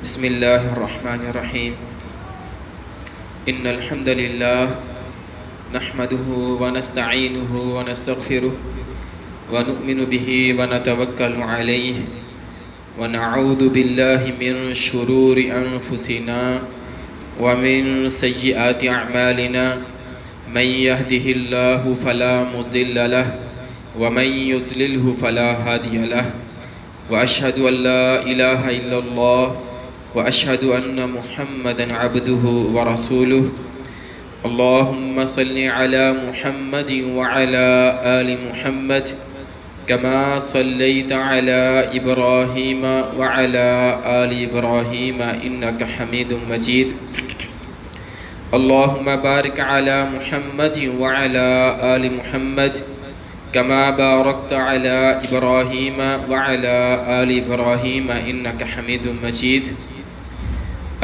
بسم اللہ الرحمن الرحیم ان الحمد للہ نحمده ونستعینه ونستغفره ونؤمن به ونتوکل علیہ ونعوذ باللہ من شرور انفسنا ومن سیئات اعمالنا من يهده الله فلا مضل له ومن يضلله فلا هادي له واشهد ان لا اله الا الله واشهد ان محمدا عبده ورسوله اللهم صل على محمد وعلى آل محمد كما صليت على إبراهيم وعلى آل إبراهيم إنك حميد مجيد اللهم بارك على محمد وعلى آل محمد كما باركت على إبراهيم وعلى آل إبراهيم إنك حميد مجيد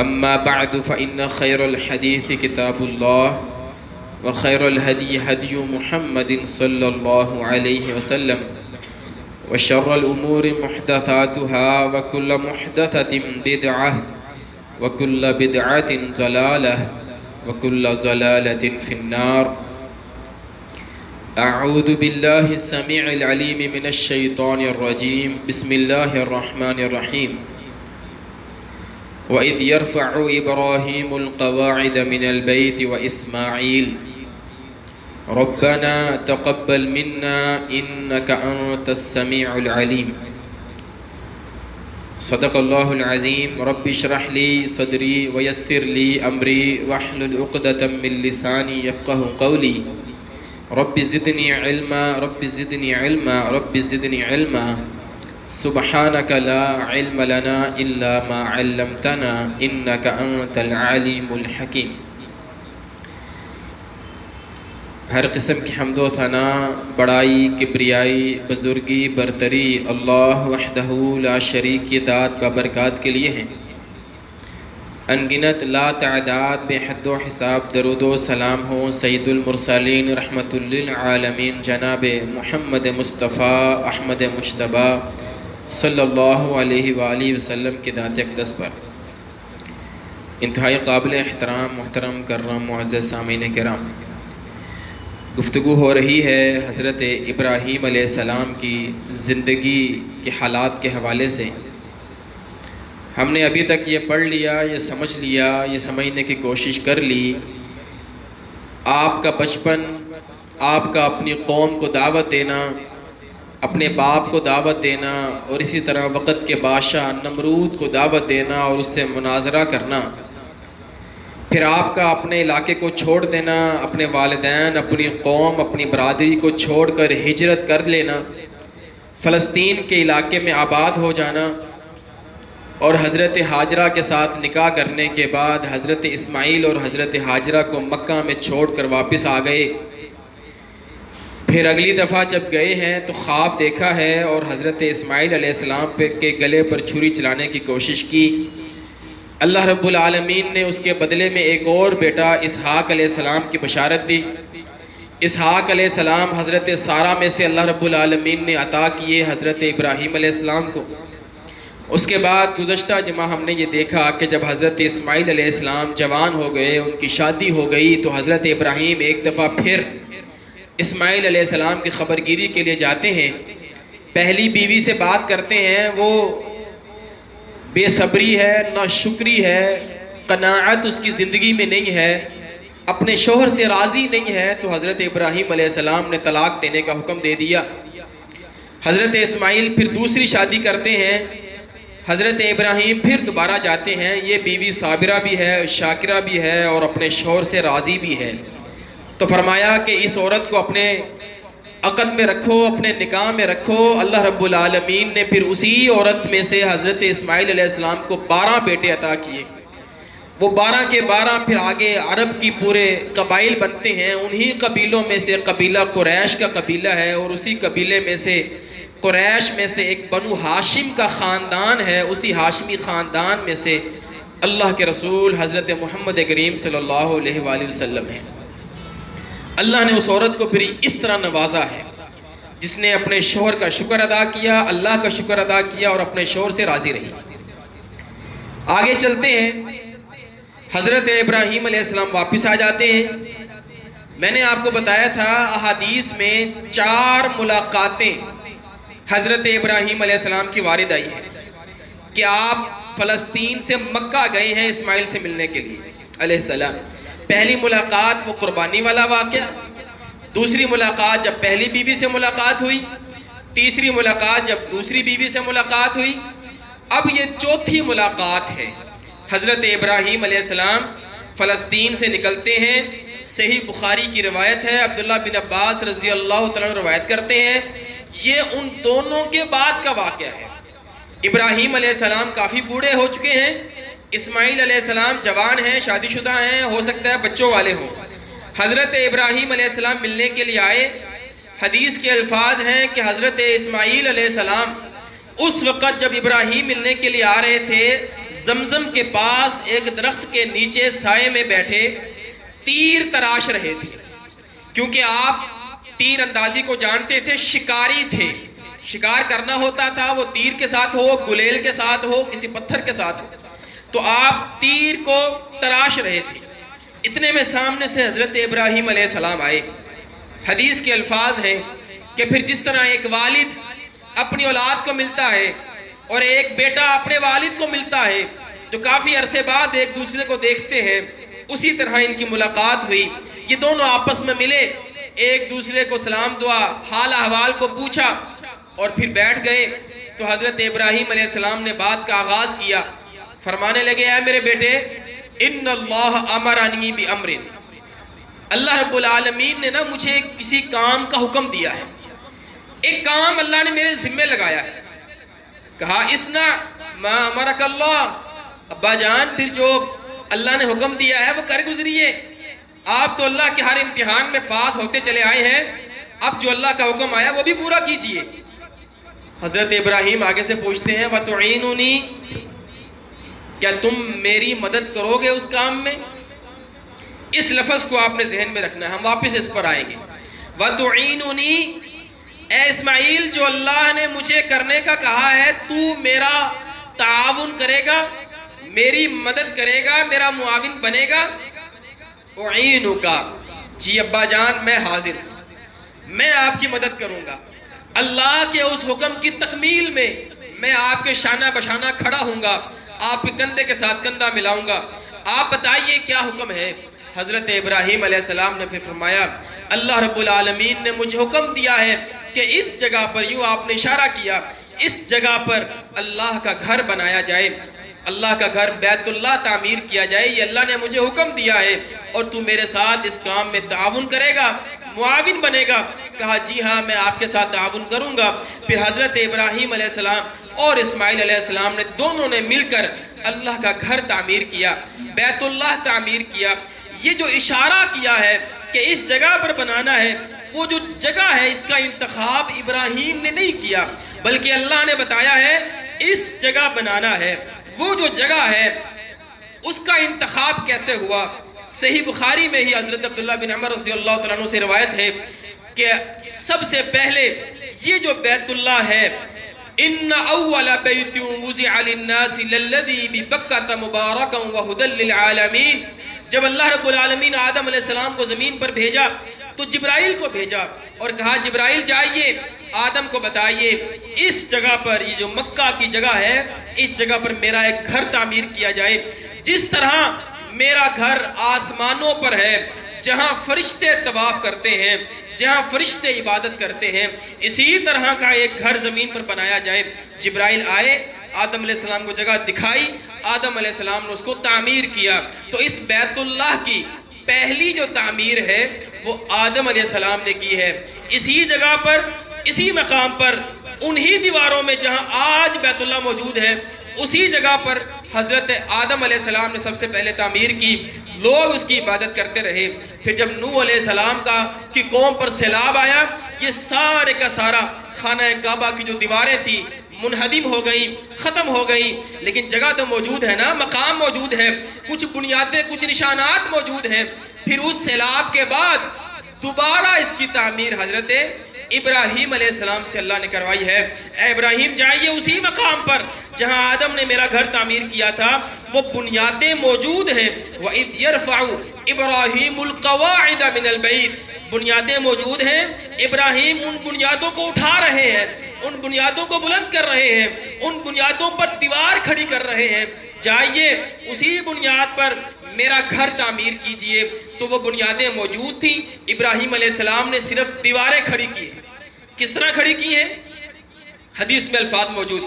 أما بعد فإن خير الحديث كتاب الله وخير الهدي هدي محمد صلى الله عليه وسلم وشر الأمور محدثاتها وكل محدثة بدعة وكل بدعة ضلالة وكل ضلالة في النار أعوذ بالله السميع العليم من الشيطان الرجيم بسم الله الرحمن الرحيم وَإِذْ يَرْفَعُ إِبْرَاهِيمُ الْقَوَاعِدَ مِنَ الْبَيْتِ وَإِسْمَاعِيلُ رَبَّنَا تَقَبَّلْ مِنَّا إِنَّكَ أَنْتَ السَّمِيعُ الْعَلِيمُ صدق اللہ العظیم رب اشرح لی صدری ویسر لی امری واحلل عقدۃ من لسانی یفقهوا قولی رب زدنی علما رب زدنی علما رب زدنی علما سبحانک لا علم لنا الا ما علمتنا انک انت العلیم الحکیم۔ ہر قسم کی حمد و ثناء، بڑائی، کبریائی، بزرگی، برتری اللہ وحدہ لا شریک کی ذات و برکات کے لیے ہیں۔ انگنت لا تعداد بے حد و حساب درود و سلام ہو سید المرسلین رحمت للعالمین جناب محمد مصطفیٰ احمد مجتبیٰ صلی اللہ علیہ وآلہ وسلم کی ذات اقدس پر۔ انتہائی قابل احترام محترم کرام معزز سامعین کرام، گفتگو ہو رہی ہے حضرت ابراہیم علیہ السلام کی زندگی کے حالات کے حوالے سے۔ ہم نے ابھی تک یہ پڑھ لیا، یہ سمجھ لیا، یہ سمجھنے کی کوشش کر لی آپ کا بچپن، آپ کا اپنی قوم کو دعوت دینا، اپنے باپ کو دعوت دینا، اور اسی طرح وقت کے بادشاہ نمرود کو دعوت دینا اور اس سے مناظرہ کرنا، پھر آپ کا اپنے علاقے کو چھوڑ دینا، اپنے والدین، اپنی قوم، اپنی برادری کو چھوڑ کر ہجرت کر لینا، فلسطین کے علاقے میں آباد ہو جانا، اور حضرت ہاجرہ کے ساتھ نکاح کرنے کے بعد حضرت اسماعیل اور حضرت ہاجرہ کو مکہ میں چھوڑ کر واپس آ گئے۔ پھر اگلی دفعہ جب گئے ہیں تو خواب دیکھا ہے اور حضرت اسماعیل علیہ السلام کے گلے پر چھری چلانے کی کوشش کی۔ اللہ رب العالمین نے اس کے بدلے میں ایک اور بیٹا اسحاق علیہ السلام کی بشارت دی۔ اسحاق علیہ السلام حضرت سارہ میں سے اللہ رب العالمین نے عطا کیے حضرت ابراہیم علیہ السلام کو۔ اس کے بعد گزشتہ جمعہ ہم نے یہ دیکھا کہ جب حضرت اسماعیل علیہ السلام جوان ہو گئے، ان کی شادی ہو گئی، تو حضرت ابراہیم ایک دفعہ پھر اسماعیل علیہ السلام کی خبرگیری کے لیے جاتے ہیں۔ پہلی بیوی سے بات کرتے ہیں، وہ بے صبری ہے، ناشکری ہے، قناعت اس کی زندگی میں نہیں ہے، اپنے شوہر سے راضی نہیں ہے، تو حضرت ابراہیم علیہ السلام نے طلاق دینے کا حکم دے دیا۔ حضرت اسماعیل پھر دوسری شادی کرتے ہیں، حضرت ابراہیم پھر دوبارہ جاتے ہیں۔ یہ بیوی صابرہ بھی ہے، شاکرہ بھی ہے، اور اپنے شوہر سے راضی بھی ہے۔ تو فرمایا کہ اس عورت کو اپنے عقد میں رکھو، اپنے نکاح میں رکھو۔ اللہ رب العالمین نے پھر اسی عورت میں سے حضرت اسماعیل علیہ السلام کو 12 بیٹے عطا کیے۔ وہ 12 کے 12 پھر آگے عرب کی پورے قبائل بنتے ہیں۔ انہی قبیلوں میں سے قبیلہ قریش کا قبیلہ ہے، اور اسی قبیلے میں سے قریش میں سے ایک بنو ہاشم کا خاندان ہے۔ اسی ہاشمی خاندان میں سے اللہ کے رسول حضرت محمد کریم صلی اللہ علیہ وآلہ وسلم ہیں۔ اللہ نے اس عورت کو پھر اس طرح نوازا ہے جس نے اپنے شوہر کا شکر ادا کیا، اللہ کا شکر ادا کیا اور اپنے شوہر سے راضی رہی۔ آگے چلتے ہیں، حضرت ابراہیم علیہ السلام واپس آ جاتے ہیں۔ میں نے آپ کو بتایا تھا احادیث میں 4 ملاقاتیں حضرت ابراہیم علیہ السلام کی وارد آئی ہیں کہ آپ فلسطین سے مکہ گئے ہیں اسماعیل سے ملنے کے لیے علیہ السلام۔ پہلی ملاقات وہ قربانی والا واقعہ، دوسری ملاقات جب پہلی بیوی سے ملاقات ہوئی، تیسری ملاقات جب دوسری بیوی سے ملاقات ہوئی، اب یہ چوتھی ملاقات ہے۔ حضرت ابراہیم علیہ السلام فلسطین سے نکلتے ہیں، صحیح بخاری کی روایت ہے، عبداللہ بن عباس رضی اللہ تعالیٰ روایت کرتے ہیں، یہ ان دونوں کے بعد کا واقعہ ہے۔ ابراہیم علیہ السلام کافی بوڑھے ہو چکے ہیں، اسماعیل علیہ السلام جوان ہیں، شادی شدہ ہیں، ہو سکتا ہے بچوں والے ہوں۔ حضرت ابراہیم علیہ السلام ملنے کے لیے آئے۔ حدیث کے الفاظ ہیں کہ حضرت اسماعیل علیہ السلام اس وقت جب ابراہیم ملنے کے لیے آ رہے تھے، زمزم کے پاس ایک درخت کے نیچے سائے میں بیٹھے تیر تراش رہے تھے، کیونکہ آپ تیر اندازی کو جانتے تھے، شکاری تھے، شکار کرنا ہوتا تھا، وہ تیر کے ساتھ ہو، گلیل کے ساتھ ہو، کسی پتھر کے ساتھ ہو، تو آپ تیر کو تراش رہے تھے۔ اتنے میں سامنے سے حضرت ابراہیم علیہ السلام آئے۔ حدیث کے الفاظ ہیں کہ پھر جس طرح ایک والد اپنی اولاد کو ملتا ہے اور ایک بیٹا اپنے والد کو ملتا ہے، جو کافی عرصے بعد ایک دوسرے کو دیکھتے ہیں، اسی طرح ان کی ملاقات ہوئی۔ یہ دونوں آپس میں ملے، ایک دوسرے کو سلام دعا، حال احوال کو پوچھا اور پھر بیٹھ گئے۔ تو حضرت ابراہیم علیہ السلام نے بات کا آغاز کیا، فرمانے لگے، اے میرے بیٹے، ان اللہ امرنی بامر، اللہ رب العالمین نے نا مجھے کسی کام کا حکم دیا ہے، ایک کام اللہ نے میرے ذمہ لگایا ہے۔ کہا اسنا ما امرک اللہ، ابا جان پھر جو اللہ نے حکم دیا ہے وہ کر گزریے، آپ تو اللہ کے ہر امتحان میں پاس ہوتے چلے آئے ہیں، اب جو اللہ کا حکم آیا وہ بھی پورا کیجئے۔ حضرت ابراہیم آگے سے پوچھتے ہیں وَتُعِینُنِی، کیا تم میری مدد کرو گے اس کام میں؟ اس لفظ کو آپ نے ذہن میں رکھنا ہے، ہم واپس اس پر آئیں گے۔ وَتُعِینُنِی، اے اسماعیل جو اللہ نے مجھے کرنے کا کہا ہے، تو میرا تعاون کرے گا، میری مدد کرے گا، میرا معاون بنے گا۔ اعینکا، جی ابا جان میں حاضر ہوں، میں آپ کی مدد کروں گا، اللہ کے اس حکم کی تکمیل میں میں آپ کے شانہ بشانہ کھڑا ہوں گا، آپ کے کندھے کے ساتھ کندھا ملاؤں گا۔ آپ بتائیے کیا حکم ہے؟ حضرت ابراہیم علیہ السلام نے پھر فرمایا، اللہ رب العالمین نے مجھے حکم دیا ہے کہ اس جگہ پر، یوں آپ نے اشارہ کیا، اس جگہ پر اللہ کا گھر بنایا جائے، اللہ کا گھر بیت اللہ تعمیر کیا جائے، یہ اللہ نے مجھے حکم دیا ہے، اور تو میرے ساتھ اس کام میں تعاون کرے گا، معاون بنے گا۔ کہا جی ہاں میں آپ کے ساتھ تعاون کروں گا۔ پھر حضرت ابراہیم علیہ السلام اور اسماعیل علیہ السلام نے دونوں نے مل کر اللہ کا گھر تعمیر کیا، بیت اللہ تعمیر کیا۔ یہ جو اشارہ کیا ہے کہ اس جگہ پر بنانا ہے، وہ جو جگہ ہے اس کا انتخاب ابراہیم نے نہیں کیا، بلکہ اللہ نے بتایا ہے اس جگہ بنانا ہے۔ وہ جو جگہ ہے اس کا انتخاب کیسے ہوا؟ صحیح بخاری میں ہی حضرت عبداللہ بن عمر رضی اللہ تعالیٰ عنہ سے روایت ہے کہ سب سے پہلے یہ جو بیت اللہ ہے، ان اول بیت وضع للناس للذی ببکۃ مبارکا وہدی للعالمین، جب اللہ رب العالمین آدم علیہ السلام کو زمین پر بھیجا تو جبرائیل کو بھیجا اور کہا جبرائیل جائیے آدم کو بتائیے اس جگہ پر، یہ جو مکہ کی جگہ ہے، اس جگہ پر میرا ایک گھر تعمیر کیا جائے، جس طرح میرا گھر آسمانوں پر ہے، جہاں فرشتے طواف کرتے ہیں، جہاں فرشتے عبادت کرتے ہیں، اسی طرح کا ایک گھر زمین پر بنایا جائے۔ جبرائیل آئے، آدم علیہ السلام کو جگہ دکھائی، آدم علیہ السلام نے اس کو تعمیر کیا۔ تو اس بیت اللہ کی پہلی جو تعمیر ہے وہ آدم علیہ السلام نے کی ہے، اسی جگہ پر، اسی مقام پر، انہی دیواروں میں جہاں آج بیت اللہ موجود ہے، اسی جگہ پر حضرت آدم علیہ السلام نے سب سے پہلے تعمیر کی، لوگ اس کی عبادت کرتے رہے۔ پھر جب نوح علیہ السلام کی قوم پر سیلاب آیا، یہ سارے کا سارا خانہ کعبہ کی جو دیواریں تھیں منہدم ہو گئیں، ختم ہو گئیں، لیکن جگہ تو موجود ہے نا، مقام موجود ہے، کچھ بنیادیں، کچھ نشانات موجود ہیں۔ پھر اس سیلاب کے بعد دوبارہ اس کی تعمیر حضرت ابراہیم علیہ السلام سے اللہ نے کروائی ہے۔ اے ابراہیم جائیے اسی مقام پر جہاں آدم نے میرا گھر تعمیر کیا تھا، وہ بنیادیں موجود ہیں۔ وَإِذْ يَرْفَعُ إِبْرَاهِيمُ الْقَوَاعِدَ مِنَ الْبَيْتِ، بنیادیں موجود ہیں، ابراہیم ان بنیادوں کو اٹھا رہے ہیں، ان بنیادوں کو بلند کر رہے ہیں، ان بنیادوں پر دیوار کھڑی کر رہے ہیں۔ جائیے اسی بنیاد پر میرا گھر تعمیر کیجئے۔ تو وہ بنیادیں موجود تھیں، ابراہیم علیہ السلام نے صرف دیواریں کھڑی کی ہیں۔ کس طرح کھڑی کی ہیں؟ حدیث میں الفاظ موجود،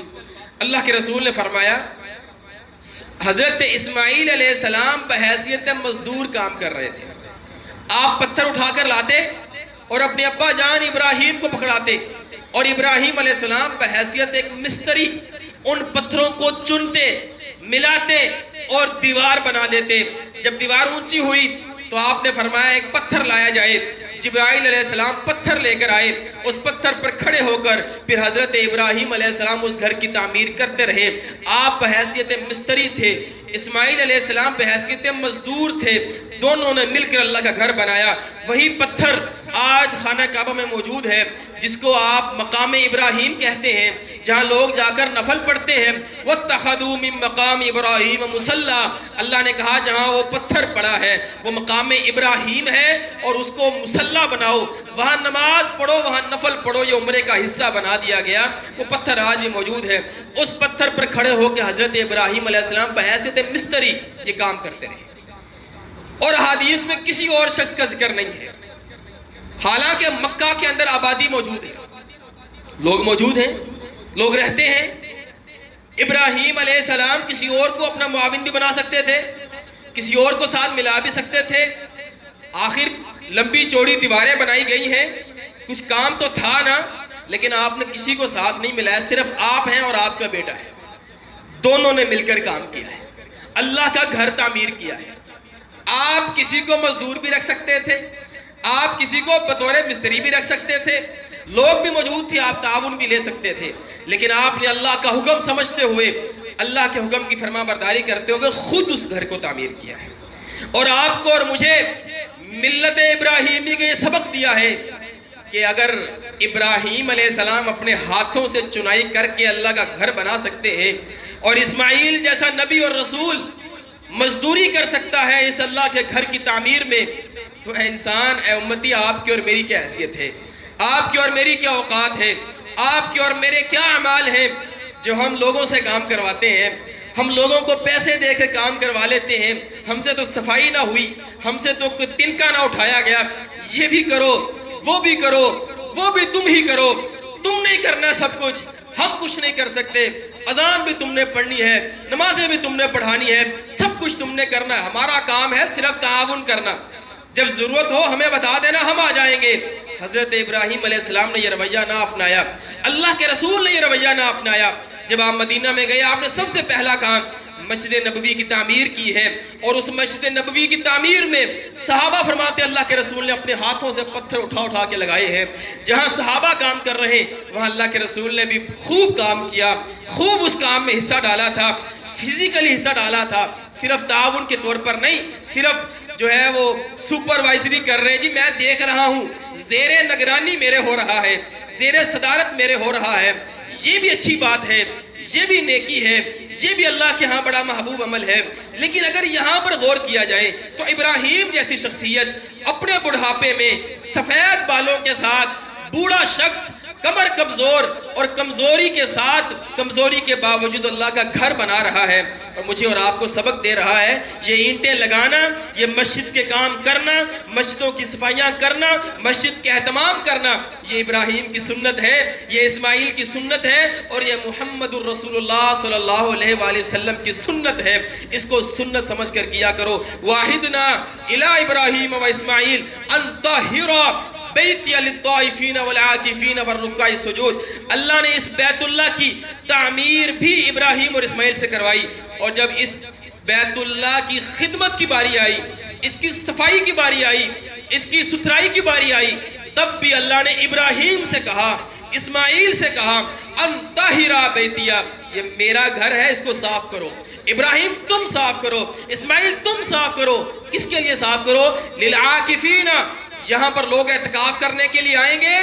اللہ کے رسول نے فرمایا حضرت اسماعیل علیہ السلام بحیثیت مزدور کام کر رہے تھے، آپ پتھر اٹھا کر لاتے اور اپنے ابا جان ابراہیم کو پکڑاتے، اور ابراہیم علیہ السلام بحیثیت ایک مستری ان پتھروں کو چنتے، ملاتے اور دیوار بنا دیتے۔ جب دیوار اونچی ہوئی تو آپ نے فرمایا ایک پتھر لایا جائے۔ جبرائیل علیہ السلام پتھر لے کر آئے، اس پتھر پر کھڑے ہو کر پھر حضرت ابراہیم علیہ السلام اس گھر کی تعمیر کرتے رہے۔ آپ بحیثیت مستری تھے، اسماعیل علیہ السلام بحیثیت مزدور تھے، دونوں نے مل کر اللہ کا گھر بنایا۔ وہی پتھر آج خانہ کعبہ میں موجود ہے، جس کو آپ مقام ابراہیم کہتے ہیں، جہاں لوگ جا کر نفل پڑھتے ہیں۔ وَاتَّخَذُوا مِن مَقَامِ إِبْرَاهِيمَ مُصَلَّى، اللہ نے کہا جہاں وہ پتھر پڑا ہے وہ مقام ابراہیم ہے، اور اس کو مصلی بناؤ، وہاں نماز پڑھو، وہاں نفل پڑھو، یہ عمرے کا حصہ بنا دیا گیا۔ وہ پتھر آج بھی موجود ہے۔ اس پتھر پر کھڑے ہو کے حضرت ابراہیم علیہ السلام بحیثیت مستری یہ کام کرتے رہے، اور حدیث میں کسی اور شخص کا ذکر نہیں ہے۔ حالانکہ مکہ کے اندر آبادی موجود ہے، لوگ موجود ہیں، لوگ رہتے ہیں۔ ابراہیم علیہ السلام کسی اور کو اپنا معاون بھی بنا سکتے تھے، کسی اور کو ساتھ ملا بھی سکتے تھے۔ آخر لمبی چوڑی دیواریں بنائی گئی ہیں، کچھ کام تو تھا نا، لیکن آپ نے کسی کو ساتھ نہیں ملایا، صرف آپ ہیں اور آپ کا بیٹا ہے، دونوں نے مل کر کام کیا ہے، اللہ کا گھر تعمیر کیا ہے۔ آپ کسی کو مزدور بھی رکھ سکتے تھے، آپ کسی کو بطور مستری بھی رکھ سکتے تھے، لوگ بھی موجود تھے، آپ تعاون بھی لے سکتے تھے، لیکن آپ نے اللہ کا حکم سمجھتے ہوئے، اللہ کے حکم کی فرما برداری کرتے ہوئے خود اس گھر کو تعمیر کیا ہے۔ اور آپ کو اور مجھے ملت ابراہیمی کا یہ سبق دیا ہے کہ اگر ابراہیم علیہ السلام اپنے ہاتھوں سے چنائی کر کے اللہ کا گھر بنا سکتے ہیں، اور اسماعیل جیسا نبی اور رسول مزدوری کر سکتا ہے اس اللہ کے گھر کی تعمیر میں، تو اے انسان، اے امتی، آپ کی اور میری کیا حیثیت ہے، آپ کی اور میری کیا اوقات ہے، آپ کے اور میرے کیا اعمال ہیں جو ہم لوگوں سے کام کرواتے ہیں۔ ہم لوگوں کو پیسے دے کے کام کروا لیتے ہیں، ہم سے تو صفائی نہ ہوئی، ہم سے تو کوئی تنکا نہ اٹھایا گیا، یہ بھی کرو، وہ بھی کرو، وہ بھی تم ہی کرو، تم نہیں کرنا سب کچھ، ہم کچھ نہیں کر سکتے، اذان بھی تم نے پڑھنی ہے، نمازیں بھی تم نے پڑھانی ہے، سب کچھ تم نے کرنا ہے، ہمارا کام ہے صرف تعاون کرنا، جب ضرورت ہو ہمیں بتا دینا، ہم آ جائیں گے۔ حضرت ابراہیم علیہ السلام نے یہ رویہ نہ اپنایا، اللہ کے رسول نے یہ رویہ نہ اپنایا۔ جب آپ مدینہ میں گئے، آپ نے سب سے پہلا کام مسجد نبوی کی تعمیر کی ہے، اور اس مسجد نبوی کی تعمیر میں صحابہ فرماتے اللہ کے رسول نے اپنے ہاتھوں سے پتھر اٹھا اٹھا کے لگائے ہیں۔ جہاں صحابہ کام کر رہے ہیں وہاں اللہ کے رسول نے بھی خوب کام کیا، خوب اس کام میں حصہ ڈالا تھا، فزیکلی حصہ ڈالا تھا، صرف تعاون کے طور پر نہیں، صرف جو ہے وہ سپروائزری کر رہے ہیں، جی میں دیکھ رہا ہوں، زیر نگرانی میرے ہو رہا ہے، زیر صدارت میرے ہو رہا ہے، یہ بھی اچھی بات ہے، یہ بھی نیکی ہے، یہ بھی اللہ کے ہاں بڑا محبوب عمل ہے۔ لیکن اگر یہاں پر غور کیا جائے تو ابراہیم جیسی شخصیت اپنے بڑھاپے میں سفید بالوں کے ساتھ، بوڑھا شخص، کمر کمزور اور کمزوری کے ساتھ، کمزوری کے باوجود اللہ کا گھر بنا رہا ہے، اور مجھے اور آپ کو سبق دے رہا ہے۔ یہ اینٹیں لگانا، یہ مسجد کے کام کرنا، مسجدوں کی صفائیاں کرنا، مسجد کے اہتمام کرنا، یہ ابراہیم کی سنت ہے، یہ اسماعیل کی سنت ہے، اور یہ محمد الرسول اللہ صلی اللہ علیہ وآلہ وسلم کی سنت ہے۔ اس کو سنت سمجھ کر کیا کرو۔ واحدنا الی ابراہیم و اسماعیل ان طہرا بیتی للطائفین والعاکفین والرکع السجود، اللہ نے اس بیت اللہ کی تعمیر بھی ابراہیم اور اسماعیل سے کروائی، اور جب اس بیت اللہ کی خدمت کی باری آئی، اس کی صفائی کی باری آئی، اس کی ستھرائی کی باری آئی، تب بھی اللہ نے ابراہیم سے کہا، اسماعیل سے کہا، ان طہرا بیتیا، یہ میرا گھر ہے، اس کو صاف کرو۔ ابراہیم تم صاف کرو، اسماعیل تم صاف کرو۔ کس کے لیے صاف کرو؟ للعاکفین، یہاں پر لوگ اعتکاف کرنے کے لیے آئیں گے،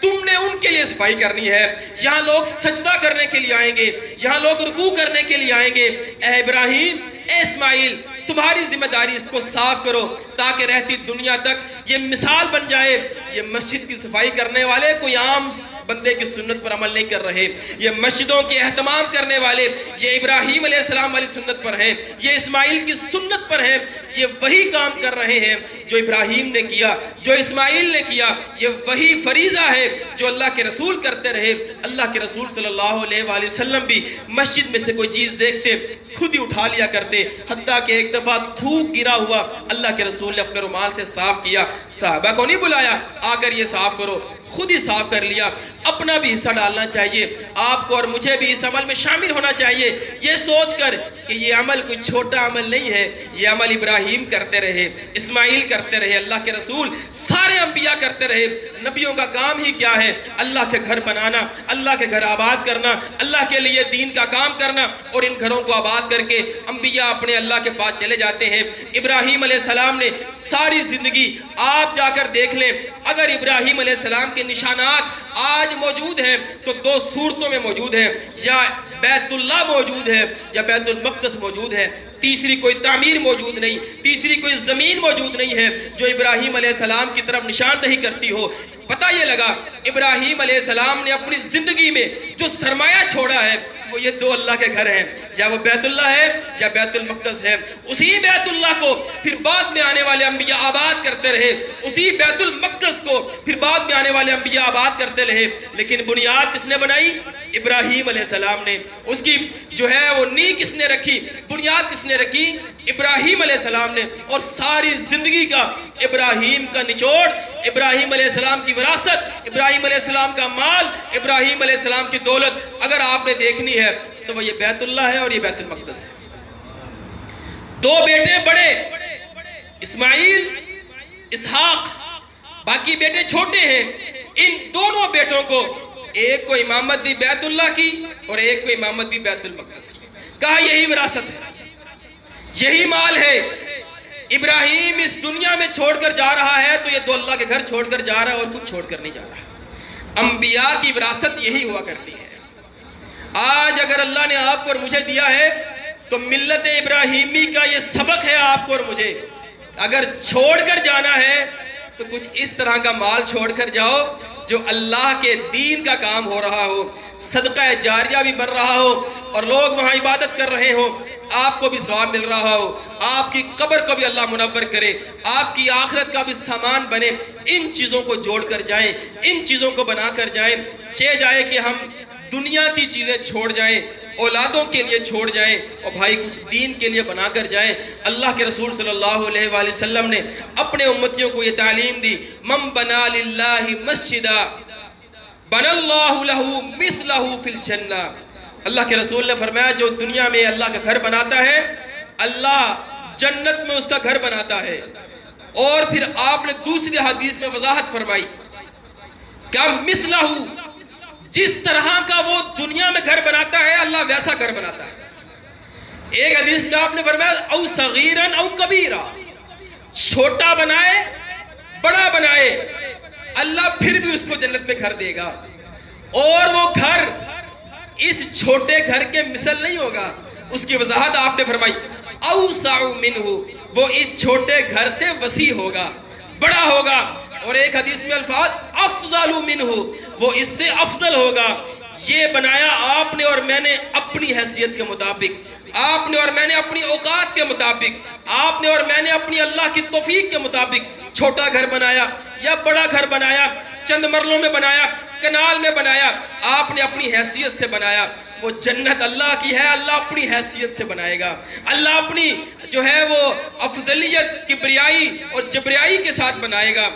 تم نے ان کے لیے صفائی کرنی ہے. یہاں لوگ سجدہ کرنے کے لیے آئیں گے, یہاں لوگ رکوع کرنے کے لیے آئیں گے. اے ابراہیم, اے اسماعیل, تمہاری ذمہ داری اس کو صاف کرو تاکہ رہتی دنیا تک یہ مثال بن جائے. یہ مسجد کی صفائی کرنے والے کوئی عام بندے کی سنت پر عمل نہیں کر رہے, یہ مسجدوں کے اہتمام کرنے والے یہ ابراہیم علیہ السلام والی سنت پر ہیں, یہ اسماعیل کی سنت پر ہیں. یہ وہی کام کر رہے ہیں جو ابراہیم نے کیا, جو اسماعیل نے کیا. یہ وہی فریضہ ہے جو اللہ کے رسول کرتے رہے. اللہ کے رسول صلی اللہ علیہ وآلہ وسلم بھی مسجد میں سے کوئی چیز دیکھتے خود ہی اٹھا لیا کرتے, حتیٰ کہ ایک دفعہ تھوک گرا ہوا اللہ کے رسول نے اپنے رومال سے صاف کیا. صحابہ کو نہیں بلایا آ کر یہ صاف کرو, خود ہی صاف کر لیا. اپنا بھی حصہ ڈالنا چاہیے, آپ کو اور مجھے بھی اس عمل میں شامل ہونا چاہیے, یہ سوچ کر کہ یہ عمل کوئی چھوٹا عمل نہیں ہے. یہ عمل ابراہیم کرتے رہے, اسماعیل کرتے رہے, اللہ کے رسول سارے انبیاء کرتے رہے. نبیوں کا کام ہی کیا ہے؟ اللہ کے گھر بنانا, اللہ کے گھر آباد کرنا, اللہ کے لیے دین کا کام کرنا, اور ان گھروں کو آباد کر کے انبیاء اپنے اللہ کے پاس چلے جاتے ہیں. ابراہیم علیہ السلام نے ساری زندگی, آپ جا کر دیکھ لیں, اگر ابراہیم علیہ السلام کے نشانات آج موجود ہیں تو دو صورتوں میں موجود ہیں, یا بیت اللہ موجود ہے یا بیت المقدس موجود ہے. تیسری کوئی تعمیر موجود نہیں, تیسری کوئی زمین موجود نہیں ہے جو ابراہیم علیہ السلام کی طرف نشاندہی کرتی ہو. پتہ یہ لگا ابراہیم علیہ السلام نے اپنی زندگی میں جو سرمایہ چھوڑا ہے وہ یہ دو اللہ کے گھر ہیں, یا وہ بیت اللہ ہے یا بیت المقدس ہے. اسی بیت اللہ کو پھر بعد میں آنے والے انبیاء آباد کرتے رہے, اسی بیت المقدس کو پھر بعد میں آنے والے انبیاء آباد کرتے رہے. لیکن بنیاد کس نے بنائی؟ ابراہیم علیہ السلام نے. اس کی جو ہے وہ نیو کس نے رکھی, بنیاد کس نے رکھی؟ ابراہیم علیہ السلام نے. اور ساری زندگی کا ابراہیم کا نچوڑ, ابراہیم علیہ السلام کی وراثت, ابراہیم علیہ السلام کا مال, ابراہیم علیہ السلام کی دولت اگر آپ نے دیکھنی ہے تو وہ یہ بیت اللہ ہے اور یہ بیت المقدس ہے. دو بیٹے بڑے, اسماعیل, اسحاق, باقی بیٹے چھوٹے ہیں. ان دونوں بیٹوں کو ایک کو امامت دی بیت اللہ کی اور ایک کو امامت دی بیت المقدس کی. کہا یہی وراثت ہے, یہی مال ہے. ابراہیم اس دنیا میں چھوڑ کر جا رہا ہے تو یہ دو اللہ کے گھر چھوڑ کر جا رہا ہے اور کچھ چھوڑ کر نہیں جا رہا. انبیاء کی وراثت یہی ہوا کرتی ہے. آج اگر اللہ نے آپ کو اور مجھے دیا ہے تو ملت ابراہیمی کا یہ سبق ہے آپ کو اور مجھے. اگر چھوڑ کر جانا ہے تو کچھ اس طرح کا مال چھوڑ کر جاؤ جو اللہ کے دین کا کام ہو رہا ہو, صدقہ جاریہ بھی بن رہا ہو اور لوگ وہاں عبادت کر رہے ہوں, آپ کو بھی ثواب مل رہا ہو, آپ کی قبر کو بھی اللہ منور کرے, آپ کی آخرت کا بھی سامان بنے. ان چیزوں کو جوڑ کر جائیں, ان چیزوں کو بنا کر جائیں. چہ جائے کہ ہم دنیا کی چیزیں چھوڑ جائیں, اولادوں کے لیے چھوڑ جائیں, اور بھائی کچھ دین کے لیے بنا کر جائیں. اللہ کے رسول صلی اللہ علیہ وآلہ وسلم نے اپنے امتیوں کو یہ تعلیم دی, من بنا للہ مسجدا بن اللہ لہ مثلہ فی الجنہ. اللہ کے رسول نے فرمایا جو دنیا میں اللہ کا گھر بناتا ہے اللہ جنت میں اس کا گھر بناتا ہے. اور پھر آپ نے دوسری حدیث میں وضاحت فرمائی کہ مثلہ, جس طرح کا وہ دنیا میں گھر بناتا ہے اللہ ویسا گھر بناتا ہے. ایک حدیث میں آپ نے فرمایا او صغیرن او کبیرا, چھوٹا بنائے بڑا بنائے اللہ پھر بھی اس کو جنت میں گھر دے گا. اور وہ گھر اس چھوٹے گھر کے مثل نہیں ہوگا. اس کی وضاحت آپ نے فرمائی اوسع منہ, وہ اس چھوٹے گھر سے وسیع ہوگا, بڑا ہوگا. اور ایک حدیث میں الفاظ افضل منہ, وہ اس سے افضل ہوگا. یہ بنایا آپ نے اور میں نے اپنی حیثیت کے مطابق, آپ نے اور میں نے اپنی اوقات کے مطابق, آپ نے اور میں نے اپنی اللہ کی توفیق کے مطابق چھوٹا گھر بنایا یا بڑا گھر بنایا, چند مرلوں میں بنایا, کنال میں بنایا, آپ نے اپنی حیثیت سے بنایا. وہ جنت اللہ کی ہے, اللہ اپنی حیثیت سے بنائے گا, اللہ اپنی جو ہے وہ افضلیت, کبریائی اور جبریائی کے ساتھ بنائے گا.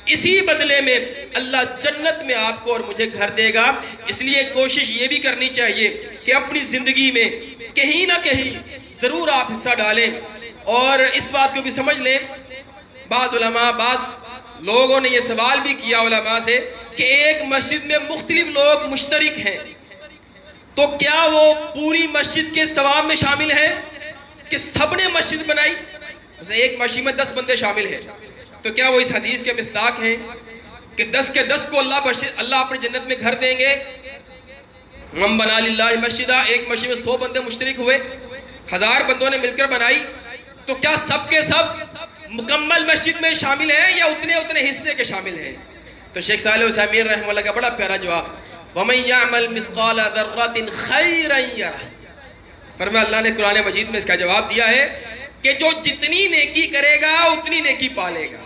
اسی بدلے میں اللہ جنت میں آپ کو اور مجھے گھر دے گا. اس لیے کوشش یہ بھی کرنی چاہیے کہ اپنی زندگی میں کہیں نہ کہیں ضرور آپ حصہ ڈالیں. اور اس بات کو بھی سمجھ لیں, بعض علماء, بعض لوگوں نے یہ سوال بھی کیا علماء سے کہ ایک مسجد میں مختلف لوگ مشترک ہیں تو کیا وہ پوری مسجد کے ثواب میں شامل ہیں کہ سب نے مسجد بنائی؟ مثلا ایک مسجد میں 10 بندے شامل ہیں تو کیا وہ اس حدیث کے مصداق ہیں کہ 10 کے 10 کو اللہ اپنی جنت میں گھر دیں گے. من بنا للہ مسجدہ، ایک مسجد میں 100 بندے مشترک ہوئے، 1000 بندوں نے مل کر بنائی، تو کیا سب کے سب مکمل مسجد میں شامل ہیں یا اتنے حصے کے شامل ہیں؟ تو شیخ صالح عثیمین رحمہ اللہ کا بڑا پیارا جواب، وَمَن يَعْمَلْ مِثْقَالَ ذَرَّةٍ خَيْرًا يَرَهُ. فرمایا اللہ نے قرآن مجید میں اس کا جواب دیا ہے کہ جو جتنی نیکی کرے گا اتنی نیکی پالے گا.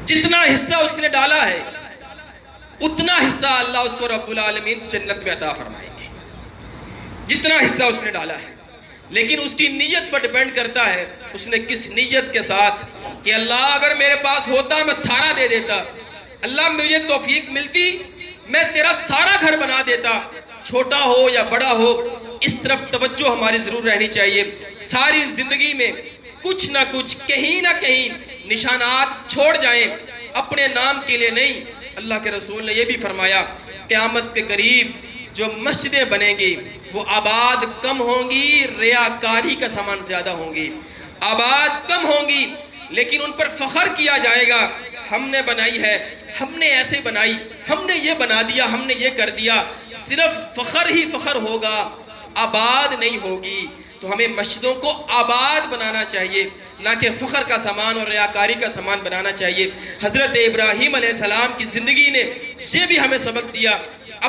جتنا حصہ اس نے ڈالا ہے اتنا حصہ اللہ اس کو رب العالمین جنت میں عطا فرمائیں گے، جتنا حصہ اس نے ڈالا ہے. لیکن اس کی نیت پر ڈیپینڈ کرتا ہے اس نے کس نیت کے ساتھ، کہ اللہ اگر میرے پاس ہوتا میں سارا دے دیتا، اللہ مجھے توفیق ملتی میں تیرا سارا گھر بنا دیتا، چھوٹا ہو یا بڑا ہو. اس طرف توجہ ہماری ضرور رہنی چاہیے. ساری زندگی میں کچھ نہ کچھ کہیں نہ کہیں نشانات چھوڑ جائیں، اپنے نام کے لیے نہیں. اللہ کے رسول نے یہ بھی فرمایا قیامت کے قریب جو مسجدیں بنیں گی وہ آباد کم ہوں گی، ریاکاری کا سامان زیادہ ہوں گی. آباد کم ہوں گی لیکن ان پر فخر کیا جائے گا، ہم نے بنائی ہے، ہم نے ایسے بنائی، ہم نے یہ بنا دیا، ہم نے یہ کر دیا. صرف فخر ہی فخر ہوگا، آباد نہیں ہوگی. تو ہمیں مسجدوں کو آباد بنانا چاہیے، نہ کہ فخر کا سامان اور ریاکاری کا سامان بنانا چاہیے. حضرت ابراہیم علیہ السلام کی زندگی نے یہ بھی ہمیں سبق دیا،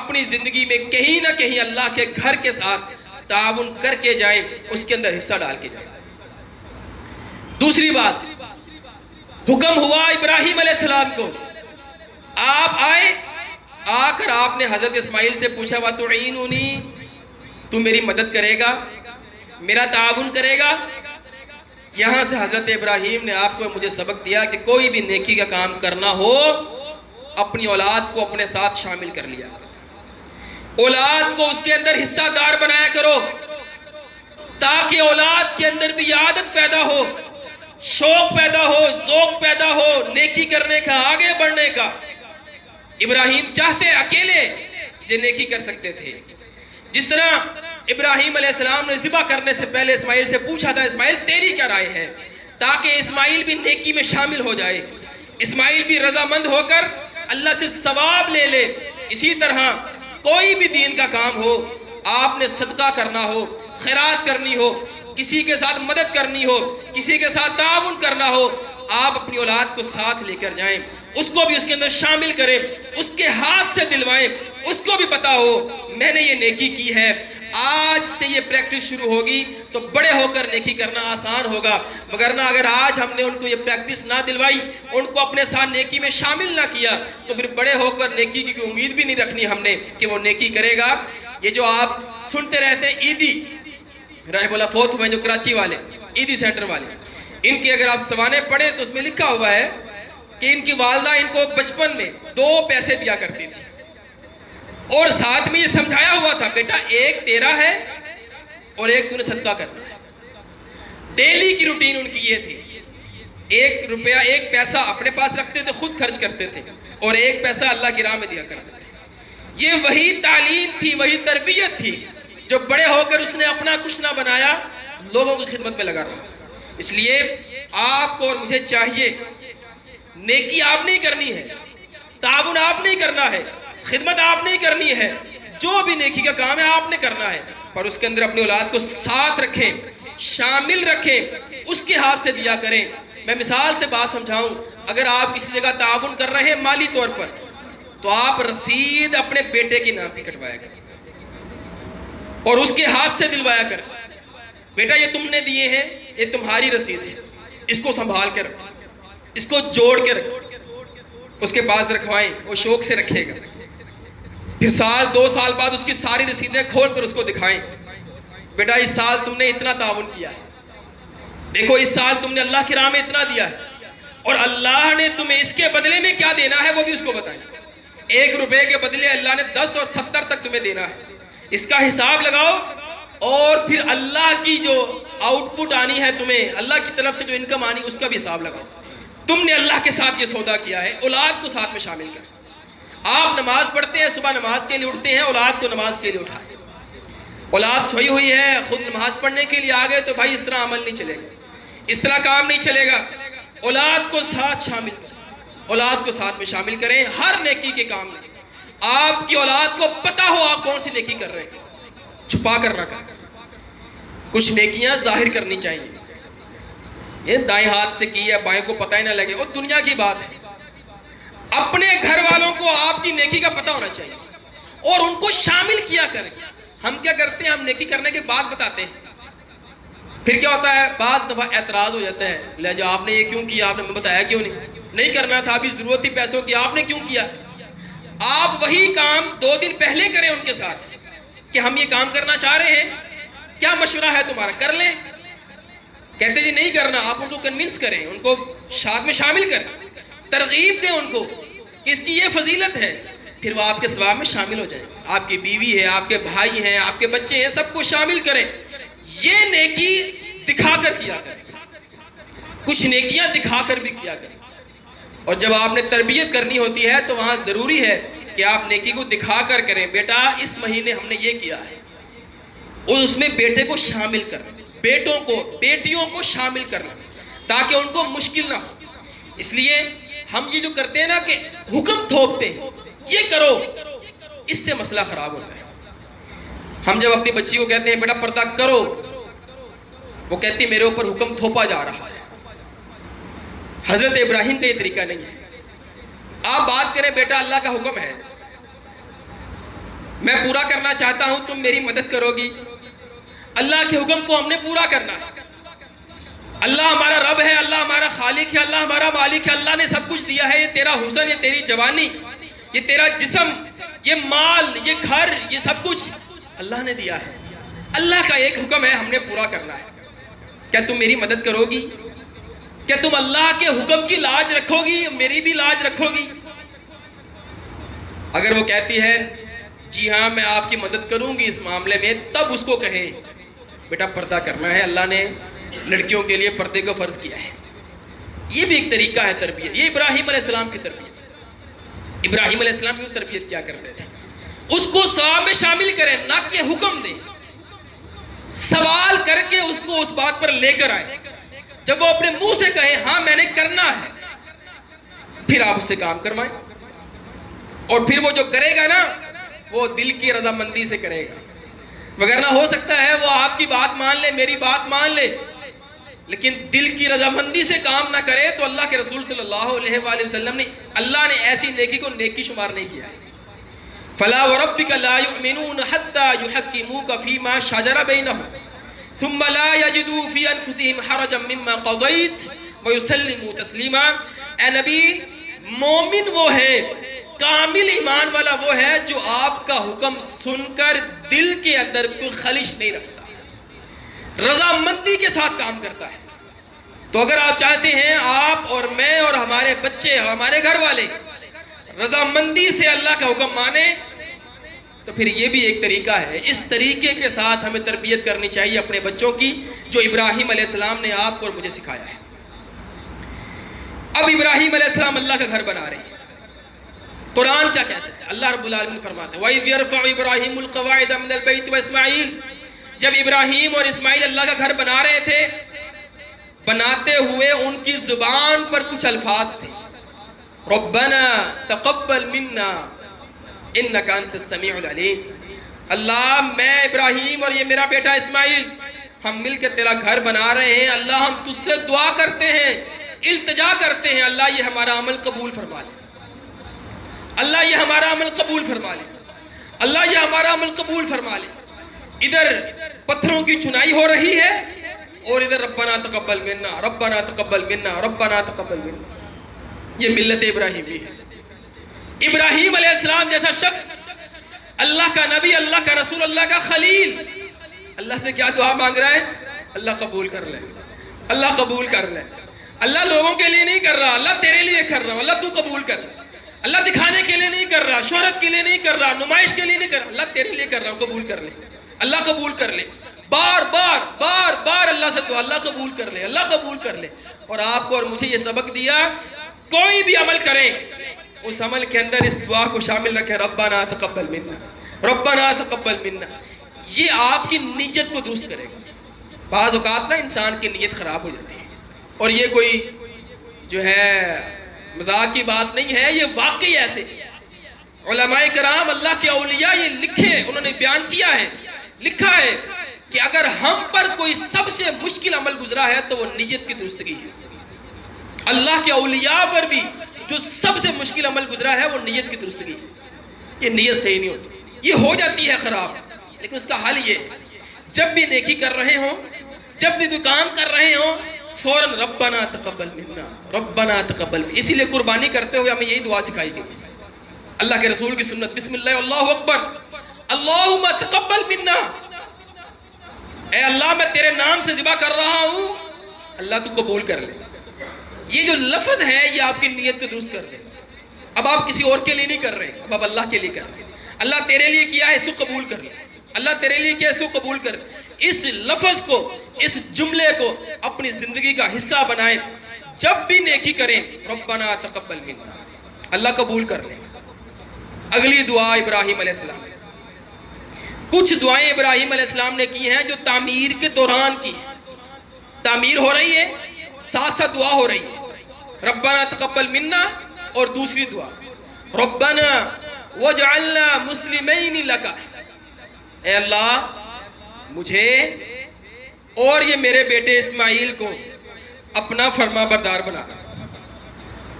اپنی زندگی میں کہیں نہ کہیں اللہ کے گھر کے ساتھ تعاون کر کے جائیں، اس کے اندر حصہ ڈال کے جائیں. دوسری بات، حکم ہوا ابراہیم علیہ السلام کو، آپ آئے، آ کر آپ نے حضرت اسماعیل سے پوچھا وَتُعِینُنِی، تو میری مدد کرے گا، میرا تعاون کرے گا. یہاں سے حضرت ابراہیم نے آپ کو مجھے سبق دیا کہ کوئی بھی نیکی کا کام کرنا ہو اپنی اولاد کو اپنے ساتھ شامل کر لیا، اولاد کو اس کے اندر حصہ دار بنایا کرو، تاکہ اولاد کے اندر بھی عادت پیدا ہو، شوق پیدا ہو، ذوق پیدا ہو نیکی کرنے کا، آگے بڑھنے کا. ابراہیم چاہتے اکیلے جو نیکی کر سکتے تھے. جس طرح ابراہیم علیہ السلام نے ذبح کرنے سے پہلے اسماعیل سے پوچھا تھا اسماعیل تیری کیا رائے ہے، تاکہ اسماعیل بھی نیکی میں شامل ہو جائے، اسماعیل بھی رضامند ہو کر اللہ سے ثواب لے لے. اسی طرح کوئی بھی دین کا کام ہو، آپ نے صدقہ کرنا ہو، خیرات کرنی ہو، کسی کے ساتھ مدد کرنی ہو، کسی کے ساتھ تعاون کرنا ہو، آپ اپنی اولاد کو ساتھ لے کر جائیں، اس کو بھی اس کے اندر شامل کریں، اس کے ہاتھ سے دلوائیں، اس کو بھی پتا ہو میں نے یہ نیکی کی ہے. آج سے یہ پریکٹس شروع ہوگی تو بڑے ہو کر نیکی کرنا آسان ہوگا. وگرنہ اگر آج ہم نے ان کو یہ پریکٹس نہ دلوائی، ان کو اپنے ساتھ نیکی میں شامل نہ کیا، تو پھر بڑے ہو کر نیکی کی کوئی امید بھی نہیں رکھنی ہم نے کہ وہ نیکی کرے گا. یہ جو آپ سنتے رہتے ہیں عیدی رحمہ اللہ فوت ہوئے جو کراچی والے عیدی سینٹر والے، ان کے اگر آپ سوانے پڑھیں تو اس میں لکھا ہوا ہے کہ ان کی والدہ ان کو بچپن میں 2 پیسے دیا کرتی تھی، اور ساتھ میں یہ سمجھایا ہوا تھا بیٹا ایک تیرا ہے اور ایک تو نے صدقہ کرنا ہے. ڈیلی کی روٹین ان کی یہ تھی، 1 روپیہ 1 پیسہ اپنے پاس رکھتے تھے، خود خرچ کرتے تھے، اور 1 پیسہ اللہ کی راہ میں دیا کرتے تھے. یہ وہی تعلیم تھی، وہی تربیت تھی جو بڑے ہو کر اس نے اپنا کچھ نہ بنایا، لوگوں کی خدمت میں لگا رہا. اس لیے آپ کو اور مجھے چاہیے نیکی آپ نہیں کرنی ہے، تعاون آپ نہیں کرنا ہے، خدمت آپ نہیں کرنی ہے، جو بھی نیکی کا کام ہے آپ نے کرنا ہے، پر اس کے اندر اپنی اولاد کو ساتھ رکھیں، شامل رکھیں، اس کے ہاتھ سے دیا کریں. میں مثال سے بات سمجھاؤں، اگر آپ کسی جگہ تعاون کر رہے ہیں مالی طور پر، تو آپ رسید اپنے بیٹے کے نام کی کٹوایا کریں اور اس کے ہاتھ سے دلوایا کریں. بیٹا یہ تم نے دیے ہیں، یہ تمہاری رسید ہے، اس کو سنبھال کے رکھو، اس کو جوڑ کے رکھو، اس کے پاس رکھوائیں، وہ شوق سے رکھے گا. پھر 1-2 سال بعد اس کی ساری رسیدیں کھول کر اس کو دکھائیں، بیٹا اس سال تم نے اتنا تعاون کیا ہے، دیکھو اس سال تم نے اللہ کی راہ میں اتنا دیا ہے، اور اللہ نے تمہیں اس کے بدلے میں کیا دینا ہے وہ بھی اس کو بتائیں. 1 روپے کے بدلے اللہ نے 10 اور 70 تک تمہیں دینا ہے، اس کا حساب لگاؤ. اور پھر اللہ کی جو آؤٹ پٹ آنی ہے تمہیں، اللہ کی طرف سے جو انکم آنی اس کا بھی حساب لگاؤ. تم نے اللہ کے ساتھ یہ سودا کیا ہے، اولاد کو ساتھ میں شامل کر. آپ نماز پڑھتے ہیں، صبح نماز کے لیے اٹھتے ہیں، اولاد کو نماز کے لیے اٹھائیں. اولاد سوئی ہوئی ہے، خود نماز پڑھنے کے لیے آ گئے تو بھائی اس طرح عمل نہیں چلے گا، اس طرح کام نہیں چلے گا. اولاد کو ساتھ شامل کریں، اولاد کو ساتھ میں شامل کریں ہر نیکی کے کام میں. آپ کی اولاد کو پتہ ہو آپ کون سی نیکی کر رہے ہیں, چھپا کر نہ کریں. کچھ نیکیاں ظاہر کرنی چاہیے. یہ دائیں ہاتھ سے کی ہے بائیں کو پتہ ہی نہ لگے, وہ دنیا کی بات ہے. اپنے گھر والوں کو آپ کی نیکی کا پتہ ہونا چاہیے اور ان کو شامل کیا کریں. ہم کیا کرتے ہیں, ہم نیکی کرنے کے بعد بتاتے ہیں. پھر کیا ہوتا ہے, بعض دفعہ اعتراض ہو جاتا ہے, لے جو آپ نے یہ کیوں کیا, آپ نے بتایا کیوں نہیں کرنا تھا, ابھی ضرورت تھی پیسوں کی, آپ نے کیوں کیا. آپ وہی کام 2 دن پہلے کریں ان کے ساتھ کہ ہم یہ کام کرنا چاہ رہے ہیں, کیا مشورہ ہے تمہارا, کر لیں. کہتے جی نہیں کرنا, آپ ان کو کنونس کریں, ان کو ساتھ میں شامل کریں, ترغیب دیں ان کو کہ اس کی یہ فضیلت ہے, پھر وہ آپ کے ثواب میں شامل ہو جائیں. آپ کی بیوی ہے, آپ کے بھائی ہیں, آپ کے بچے ہیں, سب کو شامل کریں. یہ نیکی دکھا کر کیا کریں, کچھ نیکیاں دکھا کر بھی کیا کریں. اور جب آپ نے تربیت کرنی ہوتی ہے تو وہاں ضروری ہے کہ آپ نیکی کو دکھا کر کریں. بیٹا اس مہینے ہم نے یہ کیا ہے, اور اس میں بیٹے کو شامل کریں, بیٹوں کو بیٹیوں کو شامل کرنا تاکہ ان کو مشکل نہ ہو. اس لیے ہم یہ جو کرتے ہیں نا کہ حکم تھوپتے ہیں, یہ کرو, اس سے مسئلہ خراب ہوتا ہے. ہم جب اپنی بچی کو کہتے ہیں بیٹا پردہ کرو, وہ کہتی میرے اوپر حکم تھوپا جا رہا ہے. حضرت ابراہیم کا یہ طریقہ نہیں ہے. آپ بات کریں بیٹا اللہ کا حکم ہے, میں پورا کرنا چاہتا ہوں, تم میری مدد کرو گی. اللہ کے حکم کو ہم نے پورا کرنا ہے. اللہ ہمارا رب ہے, اللہ ہمارا خالق ہے, اللہ ہمارا مالک ہے, اللہ نے سب کچھ دیا ہے. یہ تیرا حسن, یہ تیری جوانی, یہ تیرا جسم, یہ مال, یہ گھر, یہ سب کچھ اللہ نے دیا ہے. اللہ کا ایک حکم ہے, ہم نے پورا کرنا ہے. کیا تم میری مدد کرو گی؟ کیا تم اللہ کے حکم کی لاج رکھو گی, میری بھی لاج رکھو گی؟ اگر وہ کہتی ہے جی ہاں میں آپ کی مدد کروں گی اس معاملے میں, تب اس کو کہیں بیٹا پردہ کرنا ہے, اللہ نے لڑکیوں کے لیے پردے کو فرض کیا ہے. یہ بھی ایک طریقہ ہے تربیت. یہ ابراہیم علیہ السلام کی تربیت. ابراہیم علیہ السلام کی تربیت کیا کرتے تھے, اس کو ثواب میں شامل کریں, نہ کہ حکم دیں. سوال کر کے اس کو اس بات پر لے کر آئے. جب وہ اپنے منہ سے کہے ہاں میں نے کرنا ہے, پھر آپ اس سے کام کروائیں. اور پھر وہ جو کرے گا نا وہ دل کی رضامندی سے کرے گا. وگرنہ ہو سکتا ہے وہ آپ کی بات مان لے, میری بات مان لے, لیکن دل کی رضامندی سے کام نہ کرے تو اللہ کے رسول صلی اللہ علیہ وآلہ وسلم نے, اللہ نے ایسی نیکی کو نیکی شمار نہیں کیا ہے. فَلَا وَرَبِّكَ لَا يُؤْمِنُونَ حَتَّى يُحَكِّمُوكَ فِي مَا شَجَرَ بَيْنَهُمْ ثُمَّ لَا يَجِدُوا فِي أَنفُسِهِمْ حَرَجًا مِّمَّا قَضَيْتَ وَيُسَلِّمُوا تَسْلِيمًا. اے نبی, مومن وہ ہے, کامل ایمان والا وہ ہے جو آپ کا حکم سن کر دل کے اندر کوئی خلش نہیں رکھتا, رضامندی کے ساتھ کام کرتا ہے. تو اگر آپ چاہتے ہیں آپ اور میں اور ہمارے بچے, ہمارے گھر والے رضامندی سے اللہ کا حکم مانے, تو پھر یہ بھی ایک طریقہ ہے. اس طریقے کے ساتھ ہمیں تربیت کرنی چاہیے اپنے بچوں کی, جو ابراہیم علیہ السلام نے آپ کو اور مجھے سکھایا ہے. اب ابراہیم علیہ السلام اللہ کا گھر بنا رہے ہیں. قرآن کیا کہتا ہے؟ اللہ رب العالمین فرماتے ہیں وَإِذْ يَرْفَعُ إِبْرَاهِيمُ الْقَوَاعِدَ مِنَ الْبَيْتِ وَإِسْمَاعِيلُ. جب ابراہیم اور اسماعیل اللہ کا گھر بنا رہے تھے, بناتے ہوئے ان کی زبان پر کچھ الفاظ تھے, رَبَّنَا تَقَبَّلْ مِنَّا إِنَّكَ أَنْتَ السَّمِيعُ الْعَلِيمُ. اللہ, میں ابراہیم اور یہ میرا بیٹا اسماعیل, ہم مل کے تیرا گھر بنا رہے ہیں. اللہ ہم تجھ سے دعا کرتے ہیں, التجا کرتے ہیں, اللہ یہ ہمارا عمل قبول فرما لے, اللہ یہ ہمارا عمل قبول فرما لے, اللہ یہ ہمارا عمل قبول فرما لے. ادھر پتھروں کی چنائی ہو رہی ہے اور ادھر ربنا تقبل منا, ربنا تقبل منا, ربنا تقبل منا. یہ ملت ابراہیمی ہے. ابراہیم علیہ السلام جیسا شخص, اللہ کا نبی, اللہ کا رسول, اللہ کا خلیل, اللہ سے کیا دعا مانگ رہا ہے؟ اللہ قبول کر لے, اللہ قبول کر لے. اللہ لوگوں کے لیے نہیں کر رہا, اللہ تیرے لیے کر رہا ہوں, اللہ تو قبول کر لے. اللہ دکھانے کے لیے نہیں کر رہا, شہرت کے لیے نہیں کر رہا, نمائش کے لیے نہیں کر رہا, اللہ تیرے لیے کر رہا ہوں, قبول کر لے, اللہ قبول کر لے. بار بار بار بار اللہ سے دعا, اللہ قبول کر لے, اللہ قبول کر لے. اور آپ کو اور مجھے یہ سبق دیا, کوئی بھی عمل کریں اس عمل کے اندر اس دعا کو شامل رکھیں, ربنا تقبل منا, ربنا تقبل منا. یہ آپ کی نیت کو درست کرے گا. بعض اوقات نا انسان کی نیت خراب ہو جاتی ہے, اور یہ کوئی جو ہے مذاق کی بات نہیں ہے، یہ واقعی ایسے علماء کرام اللہ کے اولیاء یہ لکھے، انہوں نے بیان کیا ہے، لکھا ہے کہ اگر ہم پر کوئی سب سے مشکل عمل گزرا ہے تو وہ نیت کی درستگی ہے۔ اللہ کے اولیاء پر بھی جو سب سے مشکل عمل گزرا ہے وہ نیت کی درستگی ہے۔ یہ نیت صحیح نہیں ہوتی، یہ ہو جاتی ہے خراب، لیکن اس کا حل یہ ہے جب بھی نیکی کر رہے ہوں، جب بھی کوئی کام کر رہے ہوں، فوراً ربنا تقبل منا، ربنا تقبل منا۔ اسی لیے قربانی کرتے ہوئے ہمیں یہی دعا سکھائی گئی، اللہ کے رسول کی سنت، بسم اللہ اللہ اکبر، اللہم تقبل منا، اے اللہ میں تیرے نام سے ذبح کر رہا ہوں، اللہ تو قبول کر لے۔ یہ جو لفظ ہے یہ آپ کی نیت کو درست کر دے۔ اب آپ کسی اور کے لیے نہیں کر رہے، اب آپ اللہ کے لیے کر رہے ہیں۔ اللہ تیرے لیے کیا ہے اس کو قبول کر لے، اللہ تیرے لیے کیا ہے اس کو قبول کر لے۔ اس لفظ کو، اس جملے کو اپنی زندگی کا حصہ بنائیں، جب بھی نیکی کریں ربنا تقبل منا، اللہ قبول کر لے۔ اگلی دعا ابراہیم علیہ السلام، کچھ دعائیں ابراہیم علیہ السلام نے کی ہیں جو تعمیر کے دوران کی، تعمیر ہو رہی ہے ساتھ ساتھ دعا ہو رہی ہے، ربنا تقبل منا، اور دوسری دعا ربنا وجعلنا مسلمین لک، اے اللہ مجھے اور یہ میرے بیٹے اسماعیل کو اپنا فرما بردار بنا،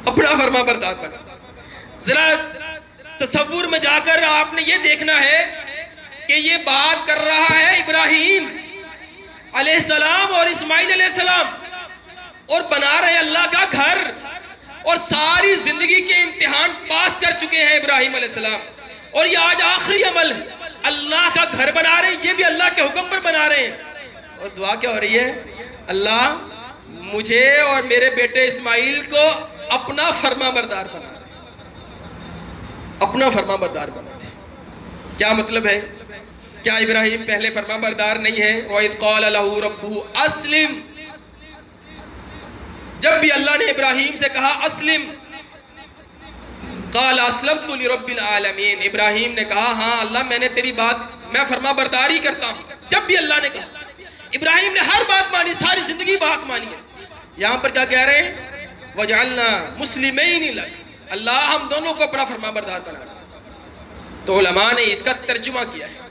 اپنا فرما بردار بنا۔ ذرا تصور میں جا کر آپ نے یہ دیکھنا ہے کہ یہ بات کر رہا ہے ابراہیم علیہ السلام اور اسماعیل علیہ السلام، اور بنا رہے اللہ کا گھر، اور ساری زندگی کے امتحان پاس کر چکے ہیں ابراہیم علیہ السلام، اور یہ آج آخری عمل ہے، اللہ کا گھر بنا رہے ہیں، یہ بھی اللہ کے حکم پر بنا رہے ہیں۔ اور دعا کیا ہو رہی ہے؟ اللہ مجھے اور میرے بیٹے اسماعیل کو اپنا فرما بردار بنا دے، اپنا فرما بردار بنا دے۔ کیا مطلب ہے؟ کیا ابراہیم پہلے فرما بردار نہیں ہے؟ وَإِذْ قَالَ لَهُ رَبُّهُ أَسْلِمْ، جب بھی اللہ نے ابراہیم سے کہا اسلم، قال اسلمت لرب العالمین، ابراہیم نے کہا ہاں اللہ میں نے تیری بات، میں فرما برداری کرتا ہوں۔ جب بھی اللہ نے کہا، ابراہیم نے ہر بات مانی، ساری زندگی بات مانی ہے۔ یہاں پر کیا کہہ رہے ہیں؟ وجعلنا مسلمین لک، اللہ ہم دونوں کو اپنا فرما بردار بنا رہا۔ تو علماء نے اس کا ترجمہ کیا ہے،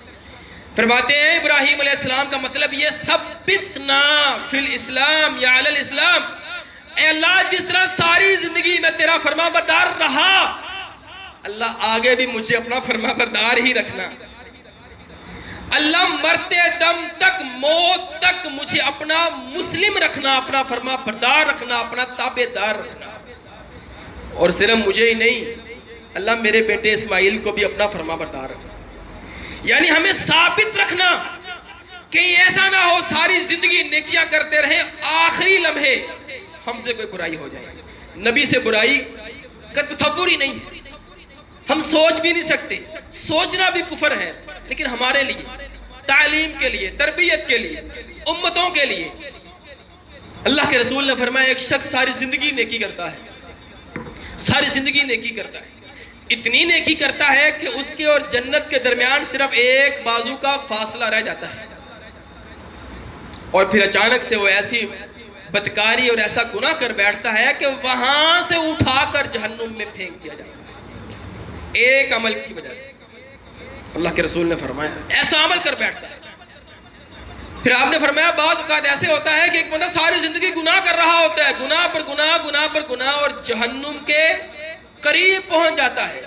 فرماتے ہیں ابراہیم علیہ السلام کا مطلب یہ ثبتنا فی الاسلام یا علی الاسلام، اے اللہ جس طرح ساری زندگی میں تیرا فرما بردار رہا، اللہ آگے بھی مجھے اپنا فرما بردار ہی رکھنا۔ اللہ مرتے دم تک، موت تک مجھے اپنا مسلم رکھنا، اپنا فرما بردار رکھنا، اپنا تابع دار رکھنا۔ اور صرف مجھے ہی نہیں، اللہ میرے بیٹے اسماعیل کو بھی اپنا فرما بردار رکھنا۔ یعنی ہمیں ثابت رکھنا، کہیں ایسا نہ ہو ساری زندگی نیکیاں کرتے رہیں، آخری لمحے ہم سے کوئی برائی ہو جائے۔ نبی سے برائی کا تصور ہی نہیں ہے، ہم سوچ بھی نہیں سکتے، سوچنا بھی کفر ہے، لیکن ہمارے لیے، تعلیم کے لیے، تربیت کے لیے، امتوں کے لیے، اللہ کے رسول نے فرمایا ایک شخص ساری زندگی نیکی کرتا ہے، ساری زندگی نیکی کرتا ہے، اتنی نیکی کرتا ہے کہ اس کے اور جنت کے درمیان صرف ایک بازو کا فاصلہ رہ جاتا ہے، اور پھر اچانک سے وہ ایسی بدکاری اور ایسا گناہ کر بیٹھتا ہے کہ وہاں سے اٹھا کر جہنم میں پھینک دیا جاتا ہے، ایک عمل کی وجہ سے۔ اللہ کے رسول نے فرمایا ایسا عمل کر بیٹھتا ہے۔ پھر آپ نے فرمایا بعض اوقات ایسے ہوتا ہے کہ ایک بندہ ساری زندگی گناہ کر رہا ہوتا ہے، گناہ پر گناہ، گناہ پر گناہ، اور جہنم کے قریب پہنچ جاتا ہے،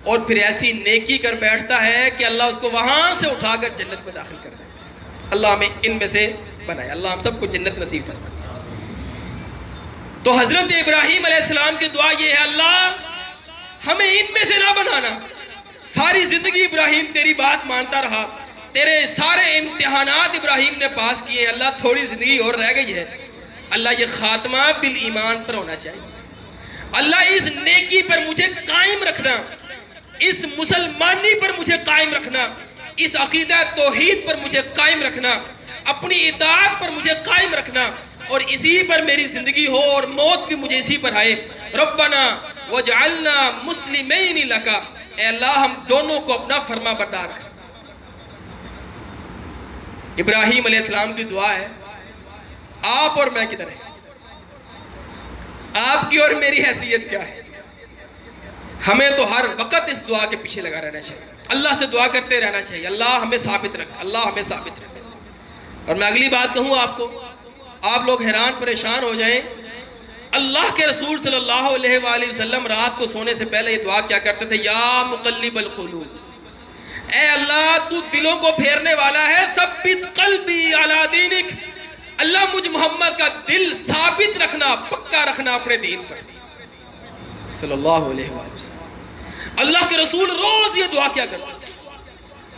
اور پھر ایسی نیکی کر بیٹھتا ہے کہ اللہ اس کو وہاں سے اٹھا کر جنت میں داخل کر دیتا ہے۔ اللہ ہمیں ان میں سے بنائے، اللہ ہم سب کو جنت نصیب فرمائے۔ تو حضرت ابراہیم علیہ السلام کی دعا یہ ہے، اللہ ہمیں ان میں سے نہ بنانا۔ ساری زندگی ابراہیم تیری بات مانتا رہا، تیرے سارے امتحانات ابراہیم نے پاس کیے، اللہ تھوڑی زندگی اور رہ گئی ہے، اللہ یہ خاتمہ بالایمان پر ہونا چاہیے، اللہ اس نیکی پر مجھے قائم رکھنا، اس مسلمانی پر مجھے قائم رکھنا، اس عقیدہ توحید پر مجھے قائم رکھنا، اپنی اطاعت پر مجھے قائم رکھنا، اور اسی پر میری زندگی ہو اور موت بھی مجھے اسی پر آئے۔ ربنا وجعلنا مسلمین لک، اے اللہ ہم دونوں کو اپنا فرما بردار رکھ۔ ابراہیم علیہ السلام کی دعا ہے، آپ اور میں کدھر ہیں؟ آپ کی اور میری حیثیت کیا ہے؟ ہمیں تو ہر وقت اس دعا کے پیچھے لگا رہنا چاہیے، اللہ سے دعا کرتے رہنا چاہیے، اللہ ہمیں ثابت رکھ، اللہ ہمیں ثابت رکھ۔ اور میں اگلی بات کہوں آپ کو، آپ لوگ حیران پریشان ہو جائیں، اللہ کے رسول صلی اللہ علیہ وآلہ وسلم رات کو سونے سے پہلے یہ دعا کیا کرتے تھے، یا مقلب القلوب، اے اللہ تو دلوں کو پھیرنے والا ہے، ثبت قلبی علی دینک، اللہ مجھ محمد کا دل ثابت رکھنا، پکا رکھنا اپنے دین پر، صلی اللہ علیہ وآلہ وسلم۔ اللہ کے رسول روز یہ دعا کیا کرتے تھے،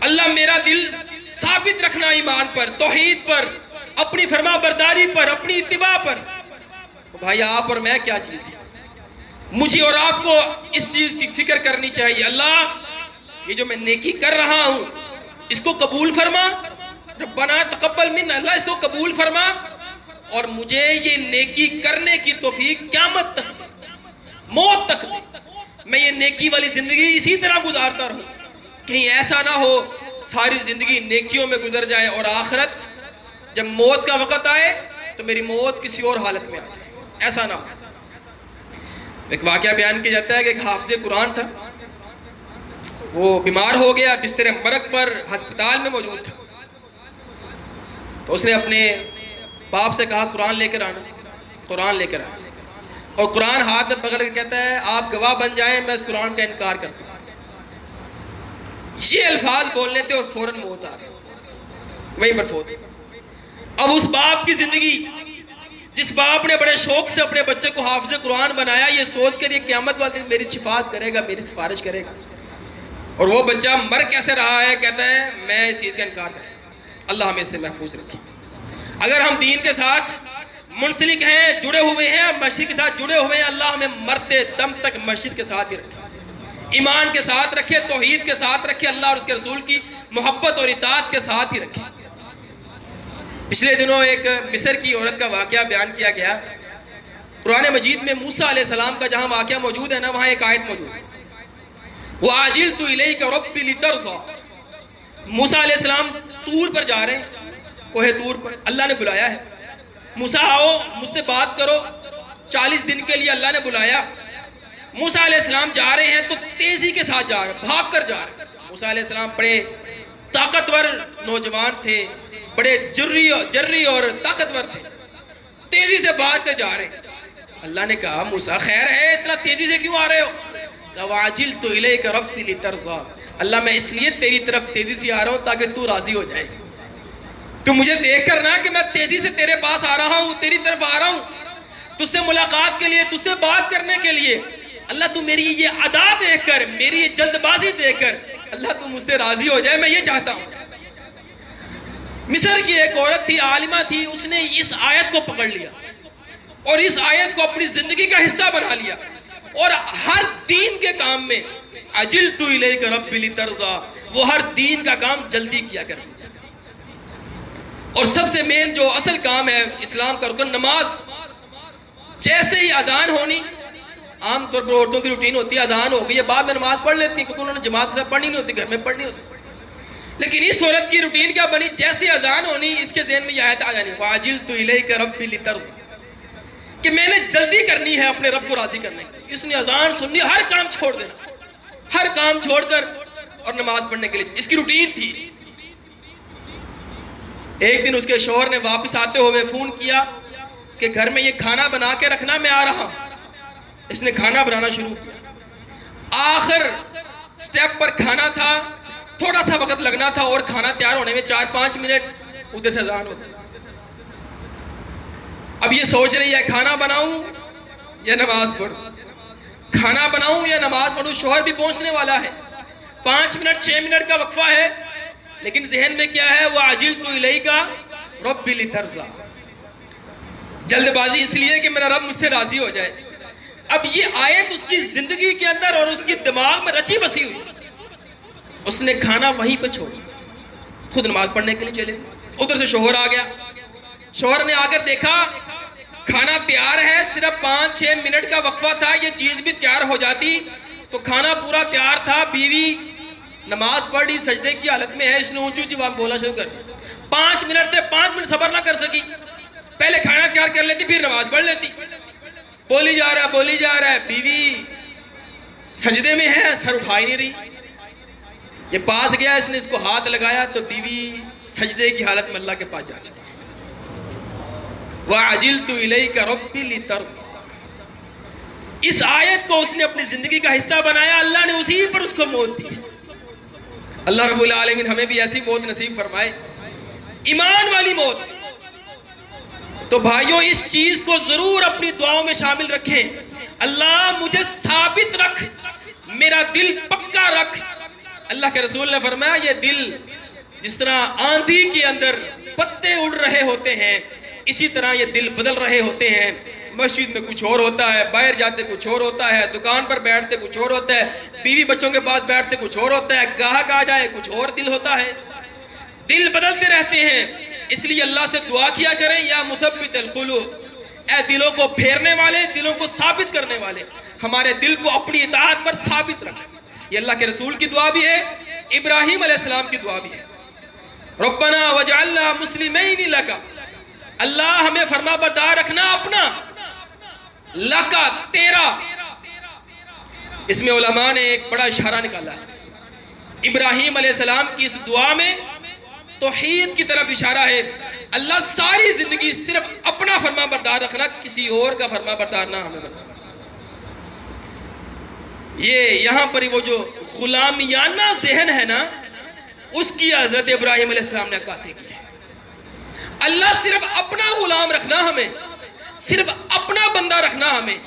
اللہ میرا دل ثابت رکھنا ایمان پر، توحید پر، اپنی فرما برداری پر، اپنی اتباع پر۔ بھائی آپ اور میں کیا چیز ہے؟ مجھے اور آپ کو اس چیز کی فکر کرنی چاہیے، اللہ یہ جو میں نیکی کر رہا ہوں اس کو قبول فرما، ربنا تقبل منا، اللہ اس کو قبول فرما، اور مجھے یہ نیکی کرنے کی توفیق قیامت تک دے، موت تک دے، میں یہ نیکی والی زندگی اسی طرح گزارتا رہوں، کہیں ایسا نہ ہو ساری زندگی نیکیوں میں گزر جائے اور آخرت جب موت کا وقت آئے تو میری موت کسی اور حالت میں آ جائے، ایسا نہ ہو۔ ایک واقعہ بیان کیا جاتا ہے کہ ایک حافظ قرآن تھا، وہ بیمار ہو گیا، بستر مرگ پر ہسپتال میں موجود تھا، تو اس نے اپنے باپ سے کہا قرآن لے کر آنا، قرآن لے کر آنا، اور قرآن ہاتھ میں پکڑ کے کہتا ہے آپ گواہ بن جائیں میں اس قرآن کا انکار کرتا ہوں۔ یہ الفاظ بولنے تھے اور فوراً موت آ گئی، وہیں پر فوت۔ اب اس باپ کی زندگی، جس باپ نے بڑے شوق سے اپنے بچے کو حافظ قرآن بنایا، یہ سوچ کر یہ قیامت والے دن میری شفاعت کرے گا، میری سفارش کرے گا، اور وہ بچہ مر کیسے رہا ہے، کہتا ہے میں اس چیز کا انکار کرتا ہوں۔ اللہ ہمیں اس سے محفوظ رکھے۔ اگر ہم دین کے ساتھ منسلک ہیں، جڑے ہوئے ہیں، مسجد کے ساتھ جڑے ہوئے ہیں، اللہ ہمیں مرتے دم تک مسجد کے ساتھ ہی رکھے، ایمان کے ساتھ رکھے، توحید کے ساتھ رکھے، اللہ اور اس کے رسول کی محبت اور اطاعت کے ساتھ ہی رکھے۔ پچھلے دنوں ایک مصر کی عورت کا واقعہ بیان کیا گیا، قرآن مجید میں موسیٰ علیہ السلام کا جہاں واقعہ موجود ہے نا، وہاں ایک آیت موجود ہے، وَعَجِلْتُ إِلَيْكَ رَبِّ لِتَرْضَىٰ۔ موسیٰ علیہ السلام طور پر جا رہے ہیں، کوہ طور پر، اللہ نے بلایا ہے، موسیٰ آؤ مجھ سے بات کرو، 40 دن کے لیے اللہ نے بلایا۔ موسیٰ علیہ السلام جا رہے ہیں تو تیزی کے ساتھ جا رہے ہیں، بھاگ کر جا رہے ہیں۔ موسیٰ علیہ السلام بڑے طاقتور نوجوان تھے، بڑے جرری اور طاقتور تھے، تیزی سے بھاگ کر جا رہے ہیں۔ اللہ نے کہا موسیٰ خیر ہے، اتنا تیزی سے کیوں آ رہے ہو؟ وَعَجِلْتُ إِلَيْكَ رَبِّ لِتَرْضَىٰ، اللہ میں اس لیے تیری طرف تیزی سے آ رہا ہوں تاکہ تو راضی ہو جائے، تو مجھے دیکھ کر نہ کہ میں تیزی سے تیرے پاس آ رہا ہوں، تیری طرف آ رہا ہوں تجھ سے ملاقات کے لیے، تجھ سے بات کرنے کے لیے، اللہ تو میری یہ ادا دیکھ کر، میری یہ جلد بازی دیکھ کر اللہ تو مجھ سے راضی ہو جائے، میں یہ چاہتا ہوں۔ مصر کی ایک عورت تھی، عالمہ تھی، اس نے اس آیت کو پکڑ لیا اور اس آیت کو اپنی زندگی کا حصہ بنا لیا، اور ہر دین کے کام میں عجلت الیک رب لترضیٰ، وہ ہر دین کا کام جلدی کیا کرتی تھی۔ اور سب سے مین جو اصل کام ہے اسلام کا رکن، نماز، جیسے ہی اذان ہونی، عام طور پر عورتوں کی روٹین ہوتی ہے اذان ہو گئی ہے بعد میں نماز پڑھ لیتی ہیں کیونکہ انہوں نے جماعت سے پڑھنی نہیں ہوتی، گھر میں پڑھنی ہوتی، لیکن اس عورت کی روٹین کیا بنی، جیسے اذان ہونی اس کے ذہن میں یہ آیت آ جانی، وَعَجِلْتُ إِلَيْكَ رَبِّ لِتَرْضَىٰ، کہ میں نے جلدی کرنی ہے اپنے رب کو راضی کرنے کی۔ اس نے اذان سننی، ہر کام چھوڑ دینا، ہر کام چھوڑ کر اور نماز پڑھنے کے لیے، اس کی روٹین تھی۔ ایک دن اس کے شوہر نے واپس آتے ہوئے فون کیا کہ گھر میں یہ کھانا بنا کے رکھنا، میں آ رہا ہوں۔ اس نے کھانا بنانا شروع کیا، آخر سٹیپ پر کھانا تھا، تھوڑا سا وقت لگنا تھا اور کھانا تیار ہونے میں 4-5 منٹ، ادھر سے اذان ہوتا۔ اب یہ سوچ رہی ہے کھانا بناؤں یا نماز پڑھوں، کھانا بناؤں یا نماز پڑھوں، شوہر بھی پہنچنے والا ہے، 5 منٹ 6 منٹ کا وقفہ ہے، لیکن ذہن میں کیا ہے، وَعَجِلْتُ إِلَيْكَ رَبِّ لِتَرْضَىٰ، جلد بازی اس لیے کہ میرا رب مجھ سے راضی ہو جائے۔ اب یہ آیت اس کی زندگی کے اندر اور اس کی دماغ میں رچی بسی ہوئی تھی، اس نے کھانا وہیں پہ چھوڑا، خود نماز پڑھنے کے لیے چلے۔ ادھر سے شوہر آ گیا، شوہر نے آ کر دیکھا کھانا تیار ہے، صرف 5-6 منٹ کا وقفہ تھا، یہ چیز بھی تیار ہو جاتی تو کھانا پورا تیار تھا۔ بیوی نماز پڑھی، سجدے کی حالت میں ہے، اس نے اونچی اونچی بات بولا شروع کر دیا۔ 5 منٹ تھے، 5 منٹ صبر نہ کر سکی، پہلے کھانا تیار کر لیتی پھر نماز پڑھ لیتی۔ بولی جا رہا ہے، بیوی سجدے میں ہے، سر اٹھا ہی نہیں رہی. یہ پاس گیا، اس نے اس کو ہاتھ لگایا تو بیوی سجدے کی حالت میں اللہ کے پاس جا چکا. وَعَجِلْتُ إِلَيْكَ رَبِّ لِتَرْضَىٰ. اس آیت کو اس نے اپنی زندگی کا حصہ بنایا، اللہ نے اسی پر اس کو موت دی. اللہ رب العالمین ہمیں بھی ایسی موت نصیب فرمائے، ایمان والی موت. تو بھائیوں اس چیز کو ضرور اپنی دعاؤں میں شامل رکھیں. اللہ مجھے ثابت رکھ، میرا دل پکا رکھ. اللہ کے رسول نے فرمایا یہ دل جس طرح آندھی کے اندر پتے اڑ رہے ہوتے ہیں، اسی طرح یہ دل بدل رہے ہوتے ہیں. مسجد میں کچھ اور ہوتا ہے، باہر جاتے کچھ اور ہوتا ہے، دکان پر بیٹھتے کچھ اور ہوتا ہے، بیوی بچوں کے پاس بیٹھتے کچھ اور ہوتا ہے، گاہک آ جائے کچھ اور دل ہوتا ہے. دل بدلتے رہتے ہیں. اس لیے اللہ سے دعا کیا کریں، یا مثبت القلوب، اے دلوں کو پھیرنے والے، دلوں کو ثابت کرنے والے، ہمارے دل کو اپنی اطاعت پر ثابت رکھ. یہ اللہ کے رسول کی دعا بھی ہے، ابراہیم علیہ السلام کی دعا بھی ہے. ربنا وجعلنا مسلمین لک، اللہ ہمیں فرما بردار رکھنا اپنا، لکا تیرا. اس میں علماء نے ایک بڑا اشارہ نکالا ہے. ابراہیم علیہ السلام کی اس دعا میں توحید کی طرف اشارہ ہے. اللہ ساری زندگی صرف اپنا فرما بردار رکھنا، کسی اور کا فرما بردار نہ ہمیں بنانا. یہ یہاں پر وہ جو غلامیانہ ذہن ہے نا، اس کی حضرت ابراہیم علیہ السلام نے عکاسی کی ہے. اللہ صرف اپنا غلام رکھنا ہمیں، صرف اپنا بندہ رکھنا ہمیں،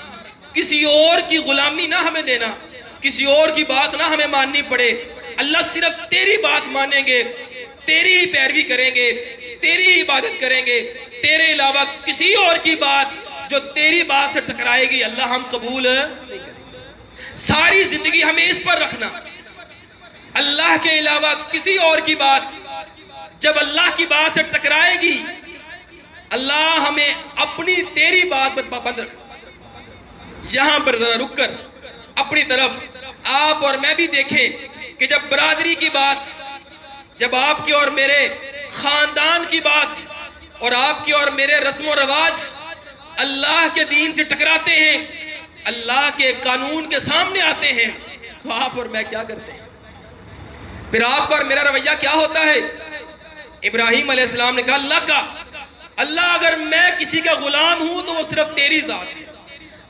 کسی اور کی غلامی نہ ہمیں دینا، کسی اور کی بات نہ ہمیں ماننی پڑے. اللہ صرف تیری بات مانیں گے، تیری ہی پیروی کریں گے، تیری ہی عبادت کریں گے. تیرے علاوہ کسی اور کی بات جو تیری بات سے ٹکرائے گی اللہ ہم قبول نہیں کریں گے. ساری زندگی ہمیں اس پر رکھنا، اللہ کے علاوہ کسی اور کی بات جب اللہ کی بات سے ٹکرائے گی اللہ ہمیں اپنی تیری بات پر پابند رکھنا. یہاں پر ذرا رک کر اپنی طرف آپ اور میں بھی دیکھیں کہ جب برادری کی بات، جب آپ کی اور میرے خاندان کی بات اور آپ کی اور میرے رسم و رواج اللہ کے دین سے ٹکراتے ہیں، اللہ کے قانون کے سامنے آتے ہیں، تو آپ اور میں کیا کرتے ہیں؟ پھر آپ کا اور میرا رویہ کیا ہوتا ہے؟ ابراہیم علیہ السلام نے کہا اللہ اگر میں کسی کا غلام ہوں تو وہ صرف تیری ذات ہے.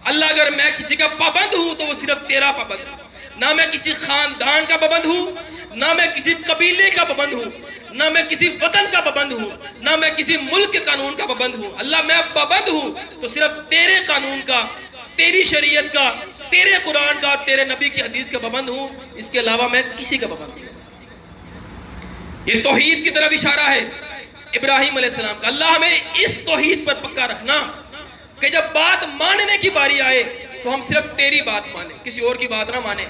اللہ اگر میں کسی کا پابند ہوں تو وہ صرف تیرا پابند ہے. نہ میں کسی خاندان کا پابند ہوں، نہ میں کسی قبیلے کا پابند ہوں، نہ میں کسی وطن کا پابند ہوں، نہ میں کسی ملک کے قانون کا پابند ہوں. اللہ میں پابند ہوں تو صرف تیرے قانون کا، تیری شریعت کا، تیرے قرآن کا، تیرے نبی کی حدیث کا پابند ہوں. اس کے علاوہ میں کسی کا پابند نہیں. یہ توحید کی طرف اشارہ ہے ابراہیم علیہ السلام کا. اللہ ہمیں اس توحید پر پکا رکھنا کہ جب بات ماننے کی باری آئے تو ہم صرف تیری بات مانیں، کسی اور کی بات نہ مانیں.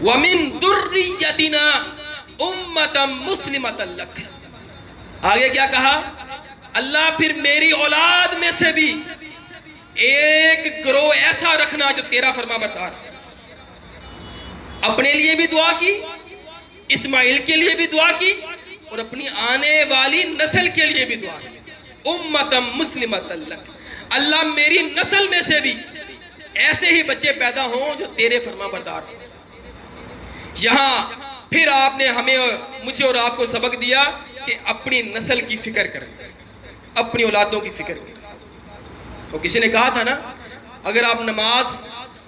وَمِن ذُرِّيَّتِنَا أُمَّةً مُسْلِمَةً لَكَ. آگے کیا کہا؟ اللہ پھر میری اولاد میں سے بھی ایک گروہ ایسا رکھنا جو تیرا فرما بردار. اپنے لیے بھی دعا کی، اسماعیل کے لیے بھی دعا کی، اور اپنی آنے والی نسل کے لیے بھی دعا کی. امتم مسلمۃ لک، اللہ میری نسل میں سے بھی ایسے ہی بچے پیدا ہوں جو تیرے فرما بردار ہوں. یہاں پھر آپ نے ہمیں، مجھے اور آپ کو سبق دیا کہ اپنی نسل کی فکر کریں، اپنی اولادوں کی فکر کریں. تو کسی نے کہا تھا نا، اگر آپ نماز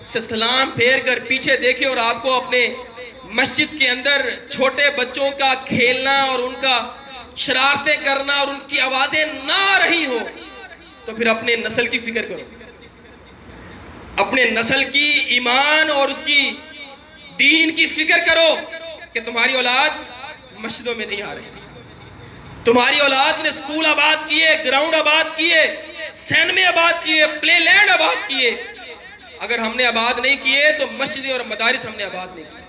سے سلام پھیر کر پیچھے دیکھیں اور آپ کو اپنے مسجد کے اندر چھوٹے بچوں کا کھیلنا اور ان کا شرارتیں کرنا اور ان کی آوازیں نہ آ رہی ہو تو پھر اپنے نسل کی فکر کرو، اپنے نسل کی ایمان اور اس کی دین کی فکر کرو کہ تمہاری اولاد مسجدوں میں نہیں آ رہی. تمہاری اولاد نے اسکول آباد کیے، گراؤنڈ آباد کیے، سینمے آباد کیے، پلے لینڈ آباد کیے. اگر ہم نے آباد نہیں کیے تو مسجدیں اور مدارس ہم نے آباد نہیں کیے.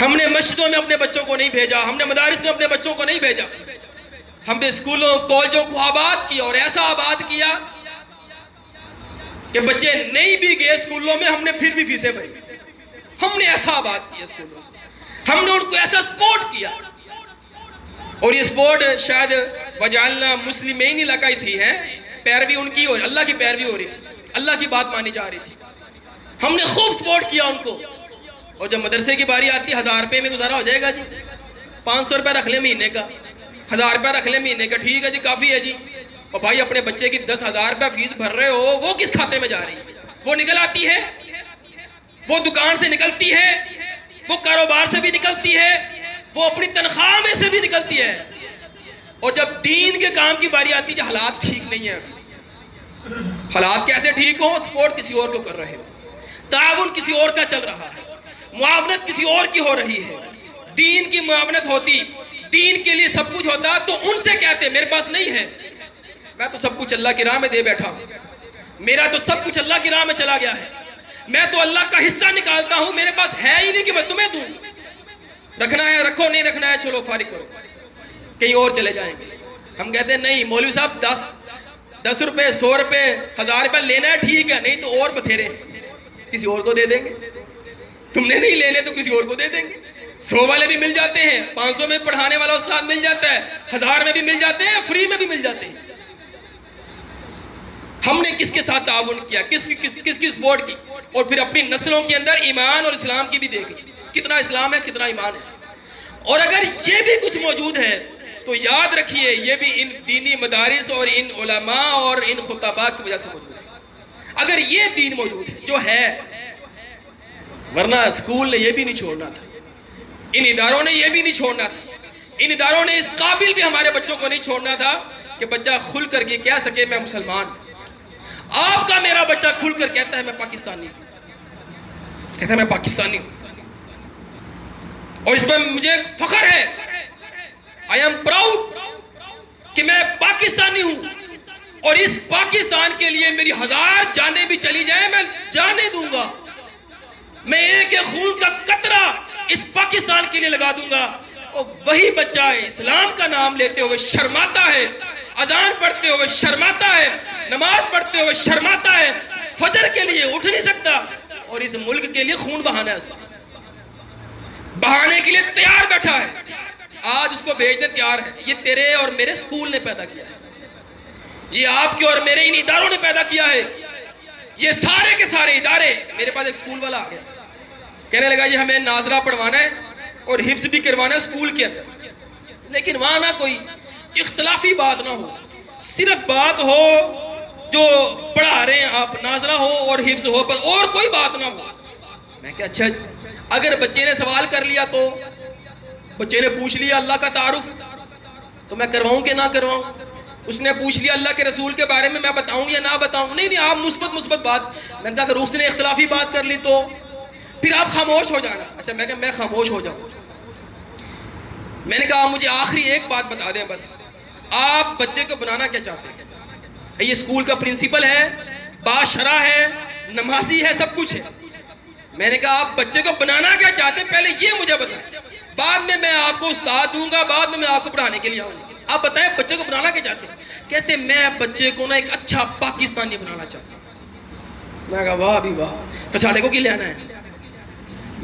ہم نے مسجدوں میں اپنے بچوں کو نہیں بھیجا، ہم نے مدارس میں اپنے بچوں کو نہیں بھیجا. ہم نے اسکولوں کالجوں کو آباد کیا، اور ایسا آباد کیا کہ بچے نہیں بھی گئے اسکولوں میں، ہم نے پھر بھی فیسیں بھری. ہم نے ایسا آباد کیا اسکولوں میں، ہم نے ان کو ایسا سپورٹ کیا. اور یہ سپورٹ شاید وجعلنا مسلمین لک ہی تھی ہے، پیروی ان کی اور اللہ کی پیروی ہو رہی تھی, اللہ کی بات مانی جا رہی تھی. ہم نے خوب سپورٹ کیا ان کو. اور جب مدرسے کی باری آتی 1000 روپے میں گزارا ہو جائے گا جی, 500 روپے رکھ لیں مہینے کا, 1000 روپے رکھ لیں مہینے کا, ٹھیک ہے جی کافی ہے جی. اور بھائی اپنے بچے کی 10,000 روپے فیس بھر رہے ہو, وہ کس کھاتے میں جا رہی ہے؟ وہ نکل آتی ہے, وہ دکان سے نکلتی ہے, وہ کاروبار سے بھی نکلتی ہے, وہ اپنی تنخواہ میں سے بھی نکلتی ہے. اور جب دین کے کام کی باری آتی ہے, حالات ٹھیک نہیں ہیں. حالات کیسے ٹھیک ہوں؟ سپورٹ کسی اور کو کر رہے ہو, تعاون کسی اور کا چل رہا ہے, معاونت کسی اور کی ہو رہی ہے. دین کی معاونت ہوتی, دین کے لیے سب کچھ ہوتا تو ان سے کہتے میرے پاس نہیں ہے, میں تو سب کچھ اللہ کی راہ میں دے بیٹھا ہوں, میرا تو سب کچھ اللہ کی راہ میں چلا گیا ہے, میں تو اللہ کا حصہ نکالتا ہوں, میرے پاس ہے ہی نہیں کہ میں تمہیں دوں. رکھنا ہے رکھو, نہیں رکھنا ہے چلو فارغ کرو, کہیں اور چلے جائیں گے. ہم کہتے ہیں نہیں مولوی صاحب 10 روپے 100 روپے 1000 روپے لینا ہے ٹھیک ہے, نہیں تو اور بتھیرے کسی اور کو دے دیں گے. تم نے نہیں لینے تو کسی اور کو دے دیں گے. 100 والے بھی مل جاتے ہیں, 500 میں پڑھانے والا استاد مل جاتا ہے, 1000 میں بھی مل جاتے ہیں, فری میں بھی مل جاتے ہیں. ہم نے کس کے ساتھ تعاون کیا, کس کی سپورٹ کی, اور پھر اپنی نسلوں کے اندر ایمان اور اسلام کی بھی دیکھ لی, کتنا اسلام ہے کتنا ایمان ہے. اور اگر یہ بھی کچھ موجود ہے تو یاد رکھیے یہ بھی ان دینی مدارس اور ان علماء اور ان خطباء کی وجہ سے موجود ہے. اگر یہ دین موجود ہے جو ہے, ورنہ اسکول نے یہ بھی نہیں چھوڑنا تھا, ان اداروں نے یہ بھی نہیں چھوڑنا تھا, ان اداروں نے اس قابل بھی ہمارے بچوں کو نہیں چھوڑنا تھا کہ بچہ کھل کر کے کہہ سکے میں مسلمان ہوں. آپ کا میرا بچہ کھل کر کہتا ہے میں پاکستانی ہوں, کہتا ہے میں پاکستانی ہوں, اور اس پر مجھے فخر ہے. I am proud کہ میں پاکستانی ہوں, اور اس پاکستان کے لیے میری 1000 جانیں بھی چلی جائیں میں جانے دوں گا. میں ایک خون کا قطرہ اس پاکستان کے لیے لگا دوں گا. اور وہی بچہ اسلام کا نام لیتے ہوئے شرماتا ہے, اذان پڑھتے ہوئے شرماتا ہے, نماز پڑھتے ہوئے شرماتا ہے, فجر کے لیے اٹھ نہیں سکتا, اور اس ملک کے لیے خون بہانا ہے, اس کو بہانے کے لیے تیار بیٹھا ہے. آج اس کو بھیجنے تیار ہے. یہ تیرے اور میرے سکول نے پیدا کیا ہے, یہ آپ کے اور میرے ان اداروں نے پیدا کیا ہے. یہ سارے کے سارے ادارے. میرے پاس ایک سکول والا آ گیا, کہنے لگا یہ ہمیں ناظرہ پڑھوانا ہے اور حفظ بھی کروانا ہے سکول کے اندر, لیکن وہاں نہ کوئی اختلافی بات نہ ہو, صرف بات ہو جو پڑھا رہے ہیں آپ, ناظرہ ہو اور حفظ ہو, بس اور کوئی بات نہ ہو. میں کہ اچھا اگر بچے نے سوال کر لیا تو بچے نے پوچھ لیا اللہ کا تعارف تو میں کرواؤں کہ نہ کرواؤں, اس نے پوچھ لیا اللہ کے رسول کے بارے میں میں بتاؤں یا نہ بتاؤں, نہیں آپ مثبت بات. میں نے کہا اگر اس نے اختلافی بات کر لی تو پھر آپ خاموش ہو جانا. اچھا میں کہا میں خاموش ہو جاؤں. میں نے کہا مجھے آخری ایک بات بتا دیں بس, آپ بچے کو بنانا کیا چاہتے ہیں؟ یہ اسکول کا پرنسپل ہے, باشرح ہے, نمازی ہے, سب کچھ ہے. میں نے کہا آپ بچے کو بنانا کیا چاہتے ہیں پہلے یہ مجھے بتائیں, بعد میں آپ کو استاد دوں گا, بعد میں آپ کو پڑھانے کے لیے آؤں گا. آپ بتائیں بچے کو بنانا کیا چاہتے ہیں؟ کہتے میں بچے کو نا ایک اچھا پاکستانی بنانا چاہتا ہوں. میں کہا واہ بھی واہ, فسانے کو کی لینا ہے؟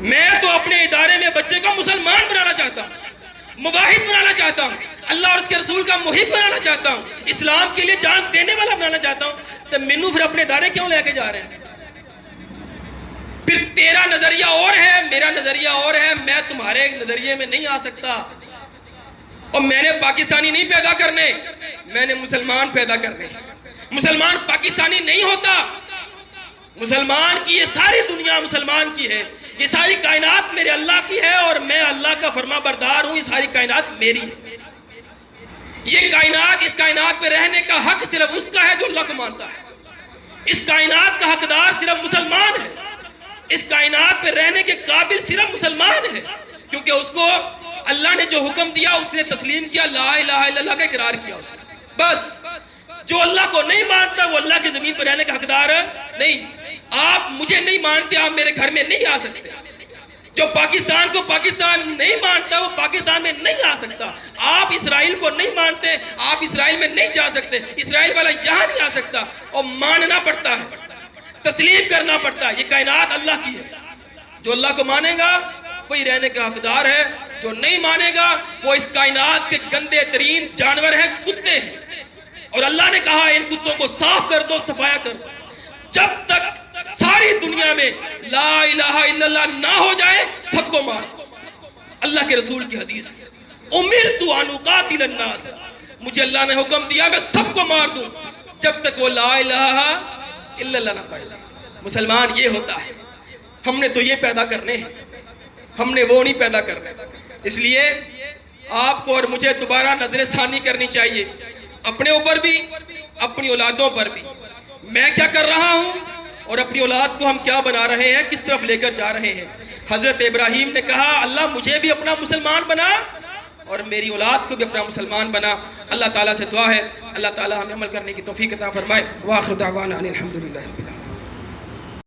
میں تو اپنے ادارے میں بچے کو مسلمان بنانا چاہتا ہوں, مواحد بنانا چاہتا ہوں, اللہ اور اس کے رسول کا محب بنانا چاہتا ہوں, اسلام کے لیے جان دینے والا بنانا چاہتا ہوں. تو مینو پھر اپنے ادارے کیوں لے کے جا رہے ہیں؟ پھر تیرا نظریہ اور ہے, میرا نظریہ اور ہے, میں تمہارے نظریے میں نہیں آ سکتا. اور میں نے پاکستانی نہیں پیدا کرنے, میں نے مسلمان پیدا کرنے. مسلمان پاکستانی نہیں ہوتا, مسلمان کی یہ ساری دنیا مسلمان کی ہے, یہ ساری کائنات میرے اللہ کی ہے, اور میں اللہ کا فرما بردار ہوں, یہ ساری کائنات میری ہے. یہ کائنات, اس کائنات پہ رہنے کا حق صرف اس کا ہے جو اللہ کو مانتا ہے. اس کائنات کا حقدار صرف مسلمان ہے, اس کائنات پہ رہنے کے قابل صرف مسلمان ہے, کیونکہ اس کو اللہ نے جو حکم دیا اس نے تسلیم کیا, لا الہ الا اللہ کا اقرار کیا اس نے. بس جو اللہ کو نہیں مانتا وہ اللہ کی زمین پر رہنے کا حقدار نہیں. آپ مجھے نہیں مانتے, آپ میرے گھر میں نہیں آ سکتے. جو پاکستان کو پاکستان نہیں مانتا وہ پاکستان میں نہیں آ سکتا. آپ اسرائیل کو نہیں مانتے, آپ اسرائیل میں نہیں جا سکتے. اسرائیل والا یہاں نہیں آ سکتا, اور ماننا پڑتا ہے, تسلیم کرنا پڑتا ہے. یہ کائنات اللہ کی ہے, جو اللہ کو مانے گا وہی رہنے کا حقدار ہے, جو نہیں مانے گا وہ اس کائنات کے گندے ترین جانور ہے, کتے ہیں. اور اللہ نے کہا ان کتوں کو صاف کر دو، صفایا کر دو. جب تک ساری دنیا میں لا الہ الا اللہ نہ ہو جائے سب کو مار دو. اللہ کے رسول کی حدیث، امرت ان اقاتل الناس، مجھے اللہ نے حکم دیا میں سب کو مار دوں جب تک وہ لا الہ الا اللہ نہ پڑھ لے. مسلمان یہ ہوتا ہے. ہم نے تو یہ پیدا کرنے ہیں، ہم نے وہ نہیں پیدا کرنے. اس لیے آپ کو اور مجھے دوبارہ نظر ثانی کرنی چاہیے، اپنے اوپر بھی، اپنی اولادوں پر بھی. میں کیا کر رہا ہوں اور اپنی اولاد کو ہم کیا بنا رہے ہیں، کس طرف لے کر جا رہے ہیں. حضرت ابراہیم نے کہا اللہ مجھے بھی اپنا مسلمان بنا اور میری اولاد کو بھی اپنا مسلمان بنا. اللہ تعالیٰ سے دعا ہے اللہ تعالیٰ ہمیں عمل کرنے کی توفیق عطا فرمائے. وآخر دعوانا ان الحمدللہ.